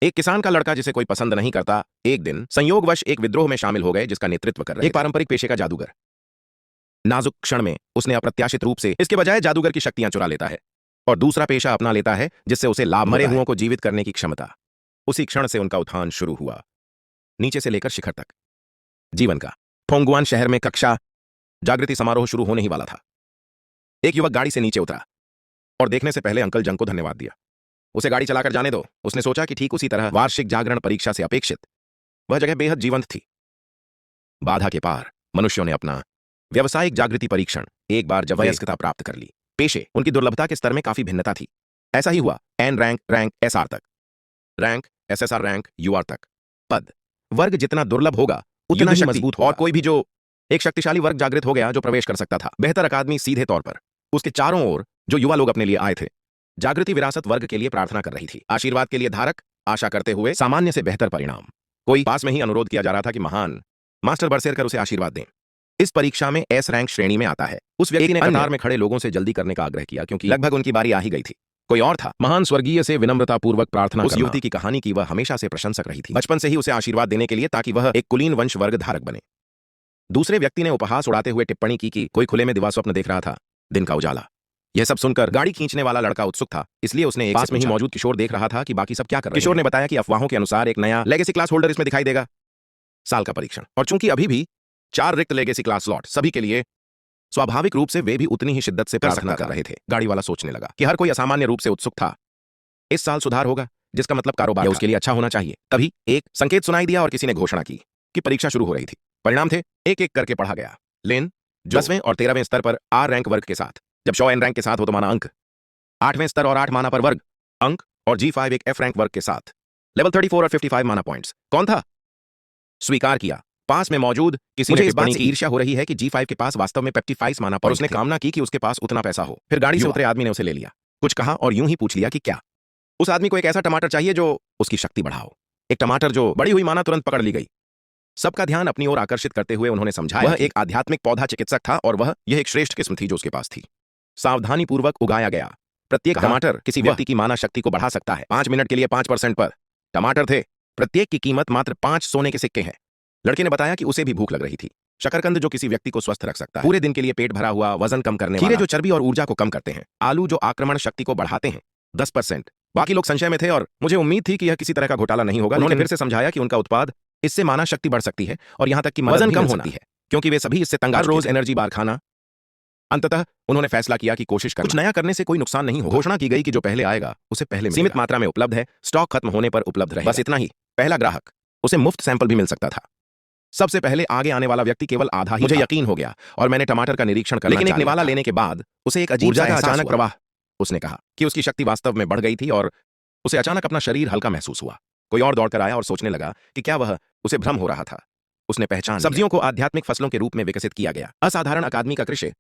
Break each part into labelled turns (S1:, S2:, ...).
S1: एक किसान का लड़का जिसे कोई पसंद नहीं करता, एक दिन संयोगवश एक विद्रोह में शामिल हो गए जिसका नेतृत्व कर रहे एक पारंपरिक पेशे का जादूगर। नाजुक क्षण में उसने अप्रत्याशित रूप से इसके बजाय जादूगर की शक्तियां चुरा लेता है और दूसरा पेशा अपना लेता है जिससे उसे लाभ मरे हुओं को जीवित करने की क्षमता। उसी क्षण से उनका उत्थान शुरू हुआ, नीचे से लेकर शिखर तक। जीवन का फोंगुआन शहर में कक्षा जागृति समारोह शुरू होने ही वाला था। एक युवक गाड़ी से नीचे उतरा और देखने से पहले अंकल जंग को धन्यवाद दिया। उसे गाड़ी चलाकर जाने दो। उसने सोचा कि ठीक उसी तरह वार्षिक जागरण परीक्षा से अपेक्षित वह जगह बेहद जीवंत थी। बाधा के पार मनुष्यों ने अपना व्यावसायिक जागृति परीक्षण एक बार जब वयस्कता प्राप्त कर ली, पेशे उनकी दुर्लभता के स्तर में काफी भिन्नता थी। ऐसा ही हुआ एन रैंक रैंक एसआर तक, रैंक एसएसआर रैंक यूआर तक। पद वर्ग जितना दुर्लभ होगा उतना ही मजबूत होगा। और कोई भी जो एक शक्तिशाली वर्ग जागृत हो गया जो प्रवेश कर सकता था बेहतर अकादमी सीधे तौर पर उसके चारों ओर जो युवा लोग अपने लिए आए थे। जागृति विरासत वर्ग के लिए प्रार्थना कर रही थी, आशीर्वाद के लिए धारक, आशा करते हुए सामान्य से बेहतर परिणाम। कोई पास में ही अनुरोध किया जा रहा था कि महान मास्टर बरसेरकर उसे आशीर्वाद दें। इस परीक्षा में एस रैंक श्रेणी में आता है। उस व्यक्ति ने कतार में खड़े लोगों से जल्दी करने का आग्रह किया क्योंकि लगभग उनकी बारी आ ही गई थी। कोई और था। महान स्वर्गीय से विनम्रतापूर्वक प्रार्थना उस युवती की कहानी की वह हमेशा से प्रशंसक रही थी, बचपन से ही उसे आशीर्वाद देने के लिए ताकि वह एक कुलीन वंश वर्ग धारक बने। दूसरे व्यक्ति ने उपहास उड़ाते हुए टिप्पणी की कि कोई खुले में दिवा स्वप्न देख रहा था, दिन का उजाला। यह सब सुनकर गाड़ी खींचने वाला लड़का उत्सुक था, इसलिए उसने एक पास में ही मौजूद किशोर देख रहा था कि बाकी सब क्या कर रहे हैं। किशोर ने बताया कि अफवाहों के अनुसार एक नया लेगेसी क्लास होल्डर इसमें दिखाई देगा। साल का परीक्षण, और चूंकि अभी भी 4 रिक्त लेगेसी क्लास स्लॉट सभी के लिए, स्वाभाविक रूप से वे भी उतनी ही शिद्दत से प्रार्थना कर रहे थे। गाड़ी वाला सोचने लगा कि हर कोई असामान्य रूप से उत्सुक था। इस साल सुधार होगा जिसका मतलब कारोबार उसके लिए अच्छा होना चाहिए। तभी एक संकेत सुनाई दिया और किसी ने घोषणा की कि परीक्षा शुरू हो रही थी। परिणाम थे, एक एक करके पढ़ा गया। लेन 10वें और 13वें स्तर पर आर रैंक वर्ग के साथ, जब 100 एन रैंक के साथ हो तो माना अंक। 8वें स्तर और 8 माना पर वर्ग अंक, और G5 एक एफ रैंक वर्ग के साथ लेवल 34 और 55 माना पॉइंट्स। कौन था? स्वीकार किया। पास में मौजूद किसी ने इस बात से ईर्ष्या हो रही है कि G5 के पास वास्तव में 55 माना और उसने कामना की कि उसके पास उतना पैसा हो। फिर गाड़ी से उतरे आदमी ने उसे ले लिया, कुछ कहा और यूं ही पूछ लिया कि क्या उस आदमी को एक ऐसा टमाटर चाहिए जो उसकी शक्ति बढ़ाओ। एक टमाटर जो बड़ी हुई माना तुरंत पकड़ ली गई। सबका ध्यान अपनी ओर आकर्षित करते हुए उन्होंने समझाया वह एक आध्यात्मिक पौधा चिकित्सक था और वह यह एक श्रेष्ठ किस्म थी जो उसके पास थी। सावधानी पूर्वक उगाया गया प्रत्येक टमाटर किसी व्यक्ति की माना शक्ति को बढ़ा सकता है। 5 मिनट के लिए 5% पर टमाटर थे। प्रत्येक की कीमत मात्र 5 सोने के सिक्के हैं। लड़के ने बताया कि उसे भी भूख लग रही थी। शकरकंद जो किसी व्यक्ति को स्वस्थ रख सकता है, पूरे दिन के लिए पेट भरा हुआ, वजन कम करने वाला, खीरे जो चर्बी और ऊर्जा को कम करते हैं, आलू जो आक्रमण शक्ति को बढ़ाते हैं, 10%। बाकी लोग संशय में थे और मुझे उम्मीद थी कि यह किसी तरह का घोटाला नहीं होगा। उन्होंने फिर से समझाया कि उनका उत्पाद इससे माना शक्ति बढ़ सकती है और यहां तक कि वजन कम होती है क्योंकि वे सभी इससे तंग आ चुके थे। रोज एनर्जी बार खाना। अंततः उन्होंने फैसला किया कि कोशिश करना, कुछ नया करने से कोई नुकसान नहीं हो। घोषणा की गई कि जो पहले आएगा उसे पहले सीमित मात्रा में उपलब्ध है, स्टॉक खत्म होने पर उपलब्ध रहेगा। बस इतना ही। पहला ग्राहक, उसे मुफ्त सैंपल भी मिल सकता था। सबसे पहले आगे आने वाला व्यक्ति केवल आधा ही। मुझे यकीन हो गया और मैंने टमाटर का निरीक्षण करना, लेकिन एक निवाला लेने के बाद उसे एक अजीब सा अचानक प्रवाह। उसने कहा कि उसकी शक्ति वास्तव में बढ़ गई थी और उसे अचानक अपना शरीर हल्का महसूस हुआ। कोई और दौड़कर आया और सोचने लगा कि क्या वह उसे भ्रम हो रहा था। उसने पहचान सब्जियों को आध्यात्मिक फसलों के रूप में विकसित किया गया। असाधारण अकादमी का कृषि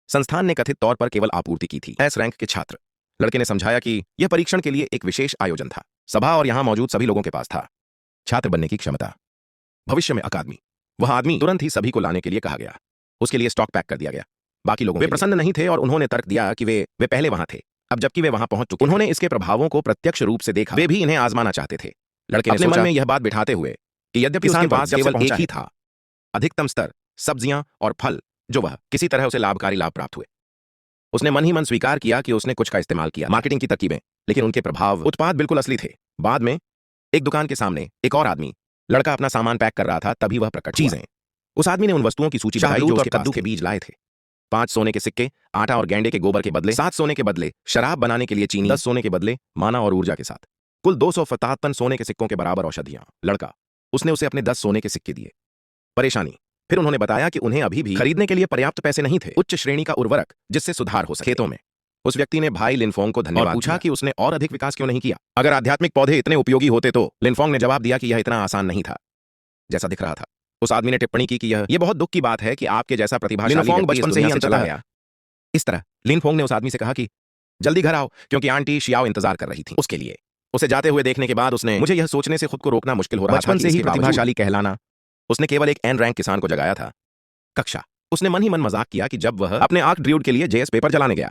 S1: संस्थान ने कथित तौर पर केवल आपूर्ति की थी। एस रैंक के छात्र। लड़के ने समझाया कि यह परीक्षण के लिए एक विशेष आयोजन था। सभा और यहां मौजूद सभी लोगों के पास था छात्र बनने की क्षमता। भविष्य में अकादमी। वह आदमी तुरंत ही सभी को लाने के लिए कहा गया। उसके लिए स्टॉक पैक कर दिया गया। बाकी लोगों वे प्रसन्न नहीं थे और उन्होंने तर्क दिया कि वे पहले वहां थे, अब जबकि वे वहां पहुंच चुके। उन्होंने इसके प्रभावों को प्रत्यक्ष रूप से देखा। वे भी इन्हें आजमाना चाहते थे। लड़के ने अपने मन में यह बात बिठाते हुए कि यद्यपि उसके पास केवल एक ही था, अधिकतम स्तर सब्जियां और फल, जो वह किसी तरह उसे लाभकारी लाभ प्राप्त हुए। उसने मन ही मन स्वीकार किया कि उसने कुछ का इस्तेमाल किया, मार्केटिंग की तरकीबें, लेकिन उनके प्रभाव उत्पाद बिल्कुल असली थे। बाद में एक दुकान के सामने एक और आदमी, लड़का अपना सामान पैक कर रहा था, तभी वह प्रकट चीजें। उस आदमी ने उन वस्तुओं की सूची बताई जो उसके कद्दू के बीज लाए थे। 5 सोने के सिक्के, आटा और गेंडे के गोबर के बदले, 7 सोने के बदले शराब बनाने के लिए चीनी, 10 सोने के बदले माना और ऊर्जा के साथ, कुल 257 सोने के सिक्कों के बराबर औषधियां। लड़का, उसने उसे अपने 10 सोने के सिक्के दिए। परेशानी। फिर उन्होंने बताया कि उन्हें अभी भी खरीदने के लिए पर्याप्त पैसे नहीं थे। उच्च श्रेणी का उर्वरक जिससे सुधार हो सके। खेतों में उस व्यक्ति ने भाई लिनफोंग को धन्यवाद पूछा कि उसने और अधिक विकास क्यों नहीं किया। अगर आध्यात्मिक पौधे इतने उपयोगी होते तो। लिनफोंग ने जवाब दिया कि यह इतना आसान नहीं था जैसा दिख रहा था। उस आदमी ने टिप्पणी की कि यह बहुत दुख की बात है कि आपके जैसा प्रतिभाशाली लिनफोंग बचपन से ही चला गया। इस तरह लिनफोंग ने उस आदमी से कहा कि जल्दी घर आओ क्योंकि आंटी शियाओ इंतजार कर रही थी उसके लिए। उसे जाते हुए देखने के बाद उसने मुझे यह सोचने से खुद को रोकना मुश्किल हो रहा था। बचपन से ही प्रतिभाशाली कहलाना। उसने केवल एक एन रैंक किसान को जगाया था। कक्षा। उसने मन ही मन मजाक किया कि जब वह अपने आर्क ड्रूड के लिए जेएस पेपर जलाने गया,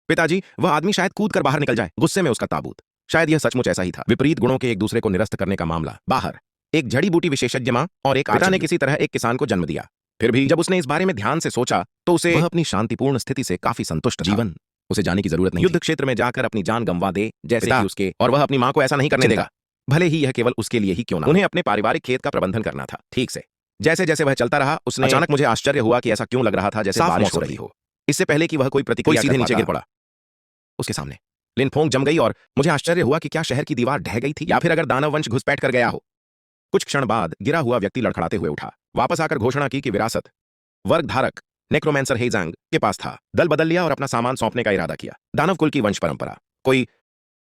S1: पिताजी, वह आदमी शायद कूद कर बाहर निकल जाए। गुस्से में उसका ताबूत। शायद यह सचमुच ऐसा ही था। विपरीत गुणों के एक दूसरे को निरस्त करने का मामला। बाहर एक जड़ी बूटी विशेषज्ञ मां और एक पिता ने किसी तरह एक किसान को जन्म दिया। फिर भी जब उसने इस बारे में ध्यान से सोचा तो उसे वह अपनी शांतिपूर्ण स्थिति से काफी संतुष्ट था। जीवन उसे जाने की जरूरत नहीं। युद्ध क्षेत्र में जाकर अपनी जान गंवा दे जैसे कि उसके, और वह अपनी मां को ऐसा नहीं करने देगा, भले ही यह केवल उसके लिए ही क्यों ना। उन्हें अपने पारिवारिक खेत का प्रबंधन करना था। ठीक से जैसे जैसे वह चलता रहा, उसने अचानक मुझे आश्चर्य हुआ कि ऐसा क्यों लग रहा था जैसे बारिश हो रही हो। इससे पहले कि वह कोई प्रतिक्रिया सीधे नीचे गिर पड़ा। उसके सामने लिनफोंग जम गई और मुझे आश्चर्य हुआ कि क्या शहर की दीवार ढह गई थी या फिर अगर दानव वंश घुसपैठ कर गया हो। कुछ क्षण बाद गिरा हुआ व्यक्ति लड़खड़ाते हुए उठा, वापस आकर घोषणा की कि विरासत वर्ग धारक नेक्रोमैंसर हेजांग के पास था। दल बदल लिया और अपना सामान सौंपने का इरादा किया। दानव कुल की वंश परंपरा। कोई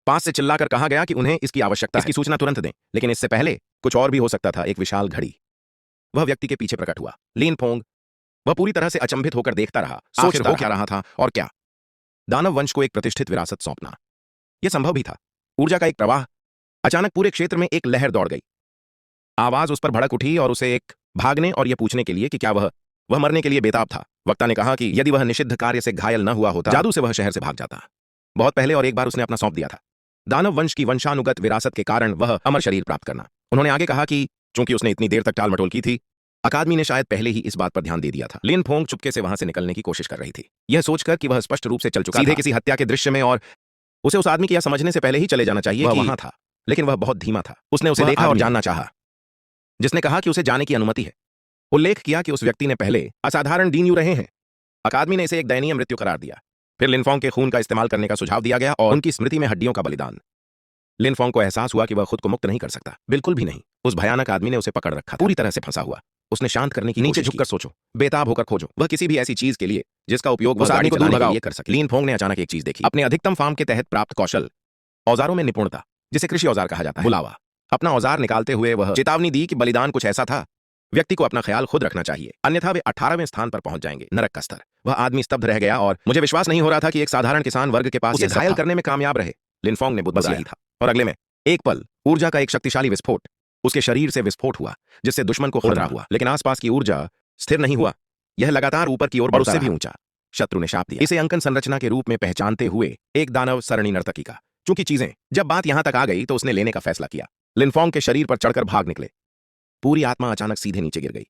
S1: पास से चिल्लाकर कहा गया कि उन्हें इसकी आवश्यकता है, इसकी सूचना तुरंत दें। लेकिन इससे पहले कुछ और भी हो सकता था। एक विशाल घड़ी वह व्यक्ति के पीछे प्रकट हुआ। लिनफोंग वह पूरी तरह से अचंभित होकर देखता रहा, सोच हो क्या रहा था और क्या दानव वंश को एक प्रतिष्ठित विरासत सौंपना यह संभव भी था। ऊर्जा का एक प्रवाह, अचानक पूरे क्षेत्र में एक लहर दौड़ गई। आवाज उस पर भड़क उठी और उसे एक भागने और यह पूछने के लिए कि क्या वह मरने के लिए बेताब था। वक्ता ने कहा कि यदि वह निषिद्ध कार्य से घायल न हुआ होता, जादू से वह शहर से भाग जाता। बहुत पहले और एक बार उसने अपना सौंप दिया था। दानव वंश की वंशानुगत विरासत के कारण वह अमर शरीर प्राप्त करना। उन्होंने आगे कहा कि चूंकि उसने इतनी देर तक टालमटोल की थी, अकादमी ने शायद पहले ही इस बात पर ध्यान दे दिया था। लिनफोंग चुपके से वहां से निकलने की कोशिश कर रही थी, यह सोचकर कि वह स्पष्ट रूप से चल चुका सीधे किसी हत्या के दृश्य में, और उसे उस आदमी की यह समझने से पहले ही चले जाना चाहिए। वह वहां था, लेकिन वह बहुत धीमा था। उसने उसे देखा और जानना चाहा, जिसने कहा कि उसे जाने की अनुमति है। उल्लेख किया कि उस व्यक्ति ने पहले असाधारण दीन रहे हैं। अकादमी ने इसे एक दयनीय मृत्यु करार दिया। फिर लिनफोंग के खून का इस्तेमाल करने का सुझाव दिया गया और उनकी स्मृति में हड्डियों का बलिदान। लिनफोंग को एहसास हुआ कि वह खुद को मुक्त नहीं कर सकता, बिल्कुल भी नहीं। उस भयानक आदमी ने उसे पकड़ रखा, पूरी तरह से फंसा हुआ। उसने शांत करने की नीचे झुककर सोचो, बेताब होकर खोजो, वह किसी भी ऐसी चीज के लिए जिसका उपयोग उस आदमी को दूर भगाने के लिए कर सके। लिनफोंग ने अचानक एक चीज देखी, अपने अधिकतम फार्म के तहत प्राप्त कौशल, औजारों में निपुणता, जिसे कृषि औजार कहा जाता है, बुलावा। अपना औजार निकालते हुए वह चेतावनी दी कि बलिदान कुछ ऐसा था, व्यक्ति को अपना ख्याल खुद रखना चाहिए, अन्यथा वे 18वें स्थान पर पहुंच जाएंगे, नरक का स्तर। वह आदमी स्तब्ध रह गया और मुझे विश्वास नहीं हो रहा था कि एक साधारण किसान वर्ग के पास उसे घायल करने में कामयाब रहे। लिनफोंग ने बुद्ध यही था, और अगले में एक पल ऊर्जा का एक शक्तिशाली विस्फोट उसके शरीर से विस्फोट हुआ, जिससे दुश्मन को खतरा हुआ। लेकिन आसपास की ऊर्जा स्थिर नहीं हुआ, यह लगातार ऊपर की ओर, और उससे भी ऊंचा। शत्रु ने शाप दिया, इसे अंकन संरचना के रूप में पहचानते हुए एक दानव सरणी नर्तकी का। चूंकि चीजें जब बात यहां तक आ गई तो उसने लेने का फैसला किया। लिनफोंग के शरीर पर चढ़कर भाग निकले। पूरी आत्मा अचानक सीधे नीचे गिर गई।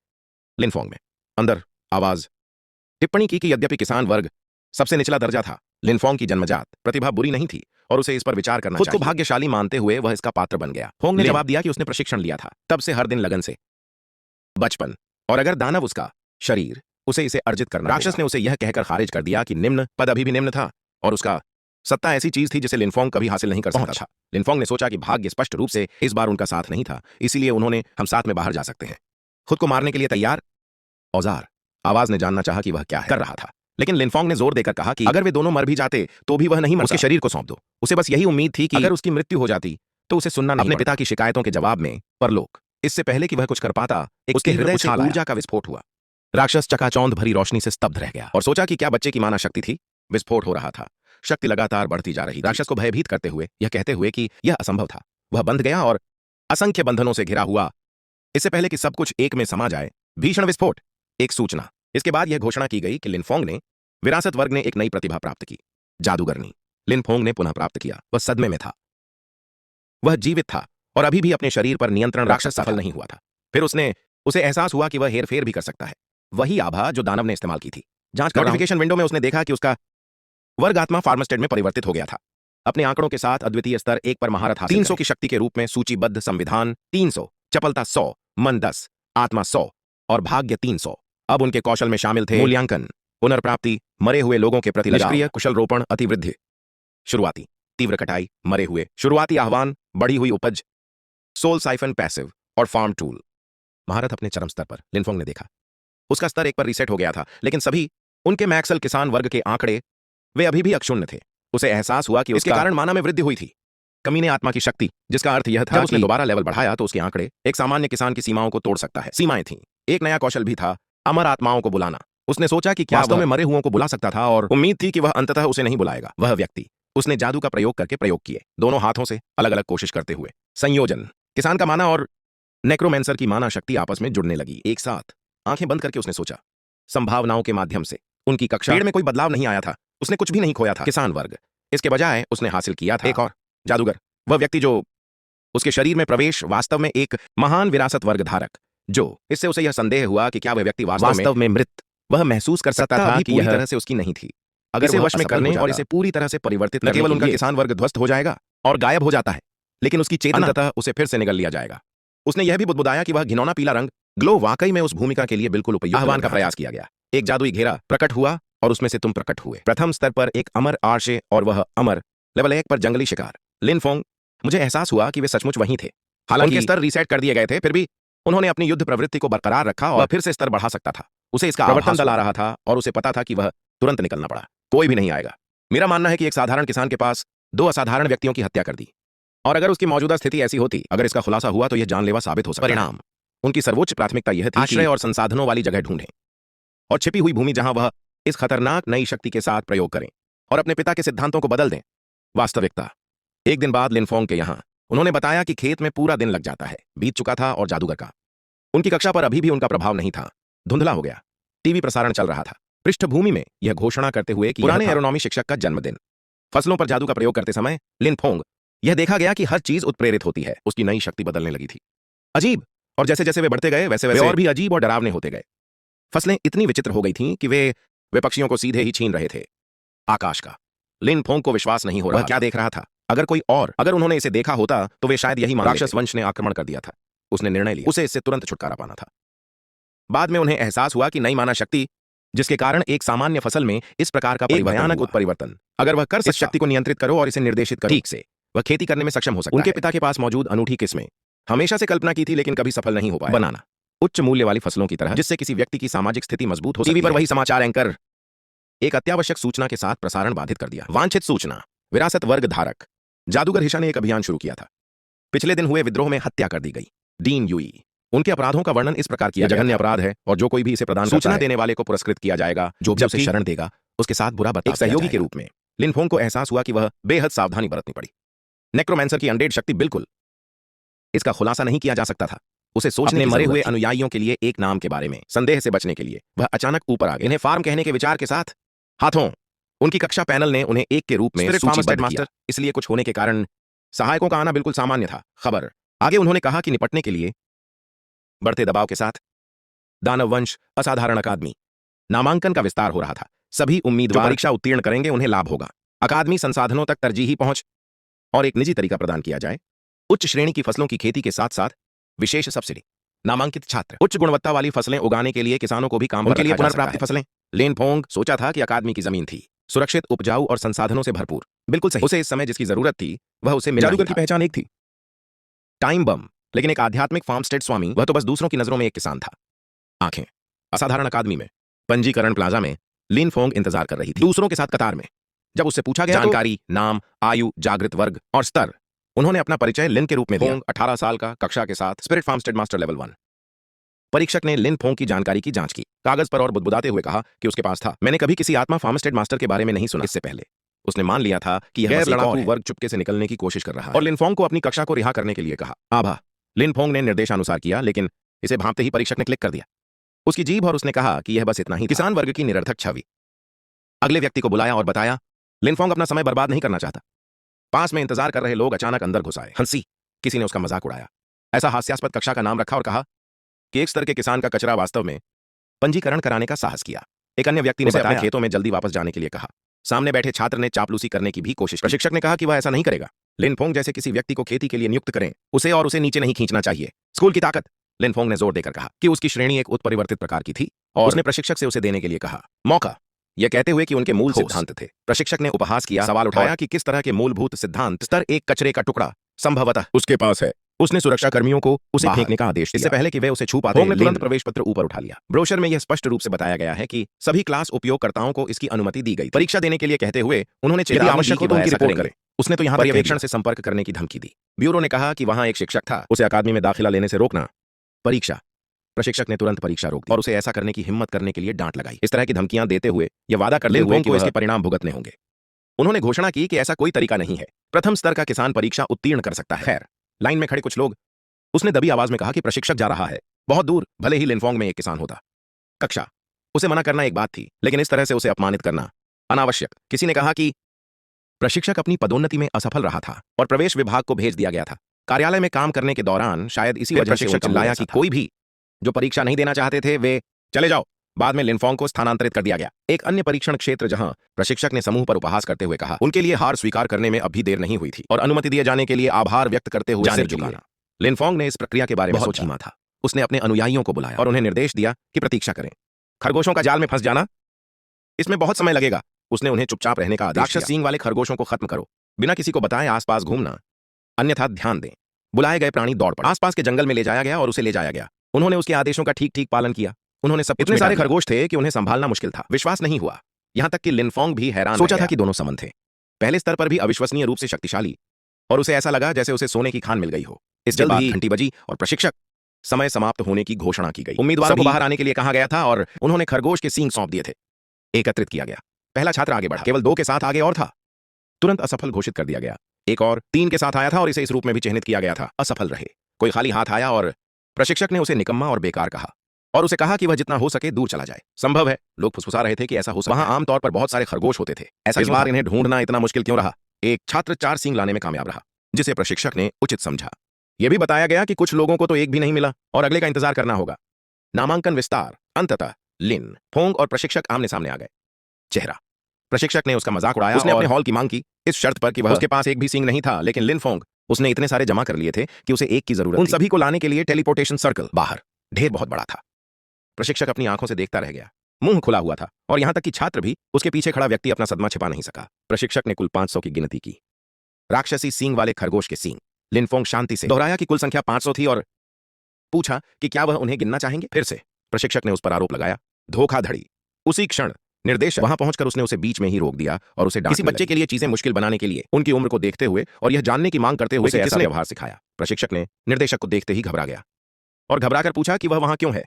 S1: लिनफोंग में अंदर आवाज टिप्पणी की कि यद्यपि किसान वर्ग सबसे निचला दर्जा था, लिनफोंग की जन्मजात प्रतिभा बुरी नहीं थी और उसे इस पर विचार करना चाहिए। खुद को भाग्यशाली मानते हुए वह इसका पात्र बन गया। फोंग ने जवाब दिया कि उसने प्रशिक्षण लिया था, तब से हर दिन लगन से, बचपन, और अगर दानव उसका शरीर, उसे इसे अर्जित करना। राक्षस ने उसे यह कहकर खारिज कर दिया कि निम्न पद अभी भी निम्न था और उसका सत्ता ऐसी चीज थी जिसे लिनफोंग कभी हासिल नहीं कर सकता था। लिनफोंग ने सोचा कि भाग्य स्पष्ट रूप से इस बार उनका साथ नहीं था, इसीलिए उन्होंने हम साथ में बाहर जा सकते हैं। खुद को मारने के लिए तैयार औजार। आवाज ने जानना चाहा कि वह क्या कर रहा था, लेकिन लिनफोंग ने जोर देकर कहा कि अगर वे दोनों मर भी जाते तो भी वह नहीं मरता, उसके शरीर को सौंप दो। उसे बस यही उम्मीद थी कि अगर उसकी मृत्यु हो जाती तो उसे सुनना नहीं। अपने पिता की शिकायतों के जवाब में परलोक, इससे पहले कि वह कुछ कर पाता, उसके हृदय से ऊर्जा का विस्फोट हुआ। राक्षस चकाचौंध भरी रोशनी से स्तब्ध रह गया और सोचा कि क्या बच्चे की माना शक्ति थी। विस्फोट हो रहा था, शक्ति लगातार बढ़ती जा रही। राक्षस को भयभीत करते हुए, यह कहते हुए कि यह असंभव था, वह बंध गया और असंख्य बंधनों से घिरा हुआ, इससे पहले कि सब कुछ एक में समा जाए। भीषण विस्फोट, एक सूचना। इसके बाद यह घोषणा की गई कि लिनफोंग ने, विरासत वर्ग ने एक नई प्रतिभा प्राप्त की, जादूगरनी। लिनफोंग ने पुनः प्राप्त किया। वह सदमे में था, वह जीवित था और अभी भी अपने शरीर पर नियंत्रण। राक्षस सफल नहीं हुआ था। फिर उसे एहसास हुआ कि वह हेरफेर भी कर सकता है, वही आभा जो दानव ने इस्तेमाल की थी। जांच नोटिफिकेशन विंडो में उसने देखा कि उसका वर्ग आत्मा फार्मस्टेड में परिवर्तित हो गया था। अपने आंकड़ों के साथ अद्वितीय स्तर 1 पर महारत हासिल 300 की शक्ति के रूप में सूचीबद्ध संविधान 300, चपलता 100, मन 10, आत्मा 100 और भाग्य 300। अब उनके कौशल में शामिल थे मूल्यांकन, पुनर्प्राप्ति, मरे हुए लोगों के प्रति निष्क्रिय कुशल रोपण, अतिवृद्धि, शुरुआती तीव्र कटाई, मरे हुए, शुरुआती आह्वान, बढ़ी हुई उपज, सोल साइफन पैसिव और फार्म टूल। महारत अपने चरम स्तर पर, लिनफोंग ने देखा। उसका स्तर 1 पर रीसेट हो गया था, लेकिन सभी उनके मैक्सल किसान वर्ग के आंकड़े वे अभी भी अक्षुण्ण थे। उसे एहसास हुआ कि उसके कारण माना में वृद्धि हुई थी, कमीने आत्मा की शक्ति, जिसका अर्थ यह था कि उसने दोबारा लेवल बढ़ाया तो उसके आंकड़े एक सामान्य किसान की सीमाओं को तोड़ सकता है। सीमाएं थीं। एक नया कौशल भी था, अमर आत्माओं को बुलाना। उसने सोचा कि क्या वास्तव में मरे हुओं को बुला सकता था और उम्मीद थी कि वह अंततः उसे नहीं बुलाएगा। वह व्यक्ति, उसने जादू का प्रयोग करके प्रयोग किए, दोनों हाथों से अलग अलग कोशिश करते हुए। संयोजन, किसान का माना और नेक्रोमैंसर की माना शक्ति आपस में जुड़ने लगी। एक साथ आंखें बंद करके उसने सोचा, संभावनाओं के माध्यम से। उनकी कक्षा पेड़ में कोई बदलाव नहीं आया था, उसने कुछ भी नहीं खोया था। किसान वर्ग, इसके बजाय उसने हासिल किया था एक और जादूगर। वह व्यक्ति जो उसके शरीर में प्रवेश वास्तव में एक महान विरासत वर्ग धारक, जो इससे उसे यह संदेह हुआ कि क्या वह व्यक्ति वास्तव में मृत, वह महसूस कर सकता था कि यह तरह से उसकी नहीं थी। अगर इसे वश में करने और इसे पूरी तरह से परिवर्तित न केवल उनका किसान वर्ग ध्वस्त हो जाएगा और गायब हो जाता है, लेकिन उसकी चेतना अंततः उसे फिर से निगल लिया जाएगा। उसने यह भी बुदबुदाया कि वह घिनौना पीला रंग ग्लो वाकई में उस भूमिका के लिए बिल्कुल उपयुक्त। आह्वान का प्रयास किया गया, एक जादुई घेरा प्रकट हुआ और उसमें से तुम प्रकट हुए। प्रथम स्तर पर एक अमर आर्शे और वह अमर लेवल 1 पर जंगली शिकार लिन फोंग। मुझे एहसास हुआ कि वे सचमुच वहीं थे। हालांकि उनके स्तर रीसेट कर दिए गए थे, फिर भी उन्होंने अपनी युद्ध प्रवृत्ति को बरकरार रखा और फिर से स्तर बढ़ा सकता था। उसे इसका प्रवर्तन दल आ रहा था और उसे पता था कि वह तुरंत निकलना पड़ा। कोई भी नहीं आएगा। मेरा मानना है कि एक साधारण किसान के पास 2 असाधारण व्यक्तियों की हत्या कर दी, और अगर उसकी मौजूदा स्थिति ऐसी होती, अगर इसका खुलासा हुआ तो यह जानलेवा साबित हो सकता। परिणाम, उनकी सर्वोच्च प्राथमिकता यह थी आश्रय और संसाधनों वाली जगह ढूंढें और छिपी हुई भूमि जहां वह इस खतरनाक नई शक्ति के साथ प्रयोग करें और अपने पिता के सिद्धांतों को बदल दें। वास्तविकता, एक दिन बाद लिन फोंग के यहां उन्होंने बताया कि खेत में पूरा दिन लग जाता है, बीत चुका था और जादूगर का उनकी कक्षा पर अभी भी उनका प्रभाव नहीं था। धुंधला हो गया। टीवी प्रसारण चल रहा था, पृष्ठभूमि में यह घोषणा करते हुए कि पुराने एरोनॉमी शिक्षक का जन्मदिन। फसलों पर जादू का प्रयोग करते समय लिन फोंग यह देखा गया कि हर चीज उत्प्रेरित होती है। उसकी नई शक्ति बदलने लगी थी। अजीब, और जैसे जैसे वे बढ़ते गए वैसे वैसे और भी अजीब और डरावने होते गए। फसलें इतनी विचित्र हो गई थीं कि वे पक्षियों को सीधे ही छीन रहे थे। आकाश का लिन फोंग को विश्वास नहीं हो रहा। वह क्या देख रहा था? अगर उन्होंने इसे देखा होता तो वे शायद यही मान लेते। राक्षस वंश ने आक्रमण कर दिया था। उसने निर्णय लिया, उसे इससे तुरंत छुटकारा पाना था। बाद में उन्हें एहसास हुआ कि नई माना शक्ति, जिसके कारण एक सामान्य फसल में इस प्रकार का भयानक उत्परिवर्तन, अगर वह कर इस शक्ति को नियंत्रित करो और इसे निर्देशित करो ठीक से, वह खेती करने में सक्षम हो सकता है। उनके पिता के पास मौजूद अनूठी किस्में हमेशा से कल्पना की थी, लेकिन कभी सफल नहीं हो पाया। बनाना उच्च मूल्य वाली फसलों की तरह, जिससे किसी व्यक्ति की सामाजिक स्थिति मजबूत हो। टीवी पर वही समाचार एंकर एक अत्यावश्यक सूचना के साथ प्रसारण बाधित कर दिया। वांछित सूचना, विरासत वर्ग धारक जादूगर हिशा ने एक अभियान शुरू किया था। पिछले दिन हुए विद्रोह में हत्या कर दी गई डीन यूई। उनके अपराधों का वर्णन इस प्रकार किया, जघन्य अपराध है और जो कोई भी इसे प्रदान सूचना देने वाले को पुरस्कृत किया जाएगा, जो भी उसे शरण देगा उसके साथ बुरा बर्ताव। एक सहयोगी के रूप में लिन फोंग को एहसास हुआ कि वह बेहद सावधानी बरतनी पड़ी। नेक्रोमैंसर की अनडेड शक्ति, बिल्कुल इसका खुलासा नहीं किया जा सकता था। उसे सोचने मरे हुए अनुयायियों के लिए एक नाम के बारे में संदेह से बचने के लिए वह अचानक ऊपर आ गए। इन्हें फार्म कहने के विचार के साथ हाथों उनकी कक्षा पैनल ने उन्हें एक के रूप में सूचीबद्ध किया। इसलिए कुछ होने के कारण सहायकों का आना बिल्कुल सामान्य था। खबर आगे उन्होंने कहा कि निपटने के लिए बढ़ते दबाव के साथ दानव वंश असाधारण अकादमी नामांकन का विस्तार हो रहा था। सभी उम्मीदवार परीक्षा उत्तीर्ण करेंगे, उन्हें लाभ होगा। अकादमी संसाधनों तक तरजीही पहुंच और एक निजी तरीका प्रदान किया जाए। उच्च श्रेणी की फसलों की खेती के साथ साथ विशेष सब्सिडी, नामांकित छात्र, उच्च गुणवत्ता वाली फसलें उगाने के लिए किसानों को भी काम के लिए पुनर्प्राप्ति फसलें। लिन फोंग सोचा था कि अकादमी की जमीन थी सुरक्षित, उपजाऊ और संसाधनों से भरपूर। बिल्कुल सही। उसे इस समय जिसकी जरूरत थी वह उसे मिला। जादूगर की पहचान एक थी, टाइम बम, लेकिन एक आध्यात्मिक फार्मस्टेड स्वामी वह तो बस दूसरों की नजरों में एक किसान था। आंखें असाधारण अकादमी में पंजीकरण प्लाजा में लिन फोंग इंतजार कर रही थी, दूसरों के साथ कतार में। जब उससे पूछा गया जानकारी, नाम, आयु, जागृत वर्ग और स्तर, उन्होंने अपना परिचय लिन के रूप में दिया। 18 साल का, कक्षा के साथ, स्पिरिट फार्मस्टेड मास्टर लेवल 1। परीक्षक ने लिन फोंग की जानकारी की जांच की कागज पर और बुदबुदाते हुए कहा कि उसके पास था। मैंने कभी किसी आत्मा फार्मस्टेड मास्टर के बारे में नहीं सुना इससे पहले। उसने मान लिया था कि यह लड़ाकू वर्ग चुपके से निकलने की कोशिश कर रहा है और लिन फोंग को अपनी कक्षा को रिहा करने के लिए कहा। आभा लिन फोंग ने निर्देशानुसार किया, लेकिन इसे भांपते ही परीक्षक ने क्लिक कर दिया उसकी जीभ और उसने कहा कि यह बस इतना ही। किसान वर्ग की निरर्थक छवि। अगले व्यक्ति को बुलाया और बताया लिन फोंग अपना समय बर्बाद नहीं करना चाहता। पास में इंतजार कर रहे लोग अचानक अंदर घुस आए। हंसी, किसी ने उसका मजाक उड़ाया। ऐसा हास्यास्पद कक्षा का नाम रखा और कहा कि एक स्तर के किसान का कचरा वास्तव में पंजीकरण कराने का साहस किया। एक अन्य व्यक्ति ने अपने खेतों में जल्दी वापस जाने के लिए कहा। सामने बैठे छात्र ने चापलूसी करने की भी कोशिश की। प्रशिक्षक ने कहा कि वह ऐसा नहीं करेगा। लिन फोंग जैसे किसी व्यक्ति को खेती के लिए नियुक्त करें, उसे नीचे नहीं खींचना चाहिए। स्कूल की ताकत, लिन फोंग ने जोर देकर कहा कि उसकी श्रेणी एक उत्परिवर्तित प्रकार की थी और उसने प्रशिक्षक से उसे देने के लिए कहा। मौका, यह कहते हुए कि उनके मूल सिद्धांत थे। प्रशिक्षक ने उपहास किया, सवाल उठाया कि किस तरह के मूलभूत सिद्धांत। स्तर एक कचरे का टुकड़ा संभवतः उसके पास है। उसने सुरक्षा कर्मियों को उसे फेंकने का आदेश दिया। इससे पहले कि वे उसे छू पाते, तुरंत प्रवेश पत्र ऊपर उठा लिया। ब्रोशर में यह स्पष्ट रूप से बताया गया है कि सभी क्लास उपयोगकर्ताओं को इसकी अनुमति दी गई। परीक्षा देने के लिए कहते हुए उन्होंने आवश्यक हो तो उनकी रिपोर्ट करें। उसने तो यहाँ पर्यवेक्षण से संपर्क करने की धमकी दी। ब्यूरो ने कहा कि वहां एक शिक्षक था, उसे अकादमी में दाखिला लेने से रोकना। परीक्षा, प्रशिक्षक ने तुरंत परीक्षा रोक दी और उसे ऐसा करने की हिम्मत करने के लिए डांट लगाई। इस तरह की धमकियां देते हुए यह वादा करते हुए कि इसके परिणाम भुगतने होंगे। उन्होंने घोषणा की कि ऐसा कोई तरीका नहीं है, प्रथम स्तर का किसान परीक्षा उत्तीर्ण कर सकता है। खैर, लाइन में खड़े कुछ लोग, उसने दबी आवाज में कहा कि प्रशिक्षक जा रहा है बहुत दूर, भले ही लिन फोंग में एक किसान होता। कक्षा, उसे मना करना एक बात थी, लेकिन इस तरह से उसे अपमानित करना अनावश्यक। किसी ने कहा कि प्रशिक्षक अपनी पदोन्नति में असफल रहा था और प्रवेश विभाग को भेज दिया गया था। कार्यालय में काम करने के दौरान शायद इसी वजह से वो चिल्लाया कि कोई भी जो परीक्षा नहीं देना चाहते थे वे चले जाओ। बाद में लिनफोंग को स्थानांतरित कर दिया गया। एक अन्य परीक्षण क्षेत्र जहां प्रशिक्षक ने समूह पर उपहास करते हुए कहा उनके लिए हार स्वीकार करने में अभी देर नहीं हुई थी और अनुमति दिए जाने के लिए आभार व्यक्त करते हुए सिर झुकाना। लिनफोंग ने इस प्रक्रिया के बारे में सोचा था। उसने अपने अनुयायियों को बुलाया और उन्हें निर्देश दिया कि प्रतीक्षा करें। खरगोशों का जाल में फंस जाना, इसमें बहुत समय लगेगा। उसने उन्हें चुपचाप रहने का आदेश दिया। राक्षस सींग वाले खरगोशों को खत्म करो, बिना किसी को बताए आसपास घूमना, अन्यथा ध्यान दें। बुलाए गए प्राणी दौड़ पड़े। आसपास के जंगल में ले जाया गया और उसे ले जाया गया। उन्होंने उसके आदेशों का ठीक ठीक पालन किया। उन्होंने सब इतने सारे खरगोश थे कि उन्हें संभालना मुश्किल था। विश्वास नहीं हुआ, यहां तक कि लिनफोंग भी हैरान सोचा था कि दोनों समन थे। पहले स्तर पर भी अविश्वसनीय रूप से शक्तिशाली, और उसे ऐसा लगा जैसे उसे सोने की खान मिल गई हो। इसके बाद घंटी बजी और प्रशिक्षक समय समाप्त होने की घोषणा की गई। उम्मीदवारों को बाहर आने के लिए कहा गया था और उन्होंने खरगोश के सींग सौंप दिए थे। एकत्रित किया गया। पहला छात्र आगे बढ़ा, केवल 2 के साथ आगे और था। तुरंत असफल घोषित कर दिया गया। एक और 3 के साथ आया था और इसे इस रूप में भी चिन्हित किया गया था, असफल रहे। कोई खाली हाथ आया और प्रशिक्षक ने उसे निकम्मा और बेकार कहा और उसे कहा कि वह जितना हो सके दूर चला जाए। संभव है, लोग फुसफुसा रहे थे कि ऐसा हो सकता है। वहां आमतौर पर बहुत सारे खरगोश होते थे। ऐसा इस बार इन्हें ढूंढना इतना मुश्किल क्यों रहा? एक छात्र 4 सींग लाने में कामयाब रहा, जिसे प्रशिक्षक ने उचित समझा। यह भी बताया गया कि कुछ लोगों को तो एक भी नहीं मिला और अगले का इंतजार करना होगा। नामांकन विस्तार। अंततः लिन फोंग और प्रशिक्षक आमने सामने आ गए। चेहरा। प्रशिक्षक ने उसका मजाक उड़ाया। उसने अपने हॉल की मांग की इस शर्त पर कि वह उसके पास एक भी सींग नहीं था, लेकिन लिनफोंग उसने इतने सारे जमा कर लिए थे कि उसे एक की जरूरत थी। उन सभी को लाने के लिए टेलीपोर्टेशन सर्कल बाहर ढेर बहुत बड़ा था। प्रशिक्षक अपनी आंखों से देखता रह गया। मुंह खुला हुआ था और यहां तक कि छात्र भी, उसके पीछे खड़ा व्यक्ति, अपना सदमा छिपा नहीं सका। प्रशिक्षक ने कुल 500 की गिनती की। राक्षसी सींग वाले खरगोश के सींग। लिनफोंग शांति से दोहराया कि कुल संख्या 500 थी और पूछा कि क्या वह उन्हें गिनना चाहेंगे। फिर से प्रशिक्षक ने उस पर आरोप लगाया, धोखाधड़ी। उसी क्षण निर्देशक वहां पहुंचकर उसने उसे बीच में ही रोक दिया और उसे किसी बच्चे के लिए चीजें मुश्किल बनाने के लिए उनकी उम्र को देखते हुए और यह जानने की मांग करते हुए उसे ऐसा व्यवहार सिखाया। प्रशिक्षक ने निर्देशक को देखते ही घबरा गया और घबराकर पूछा कि वह वहां क्यों है।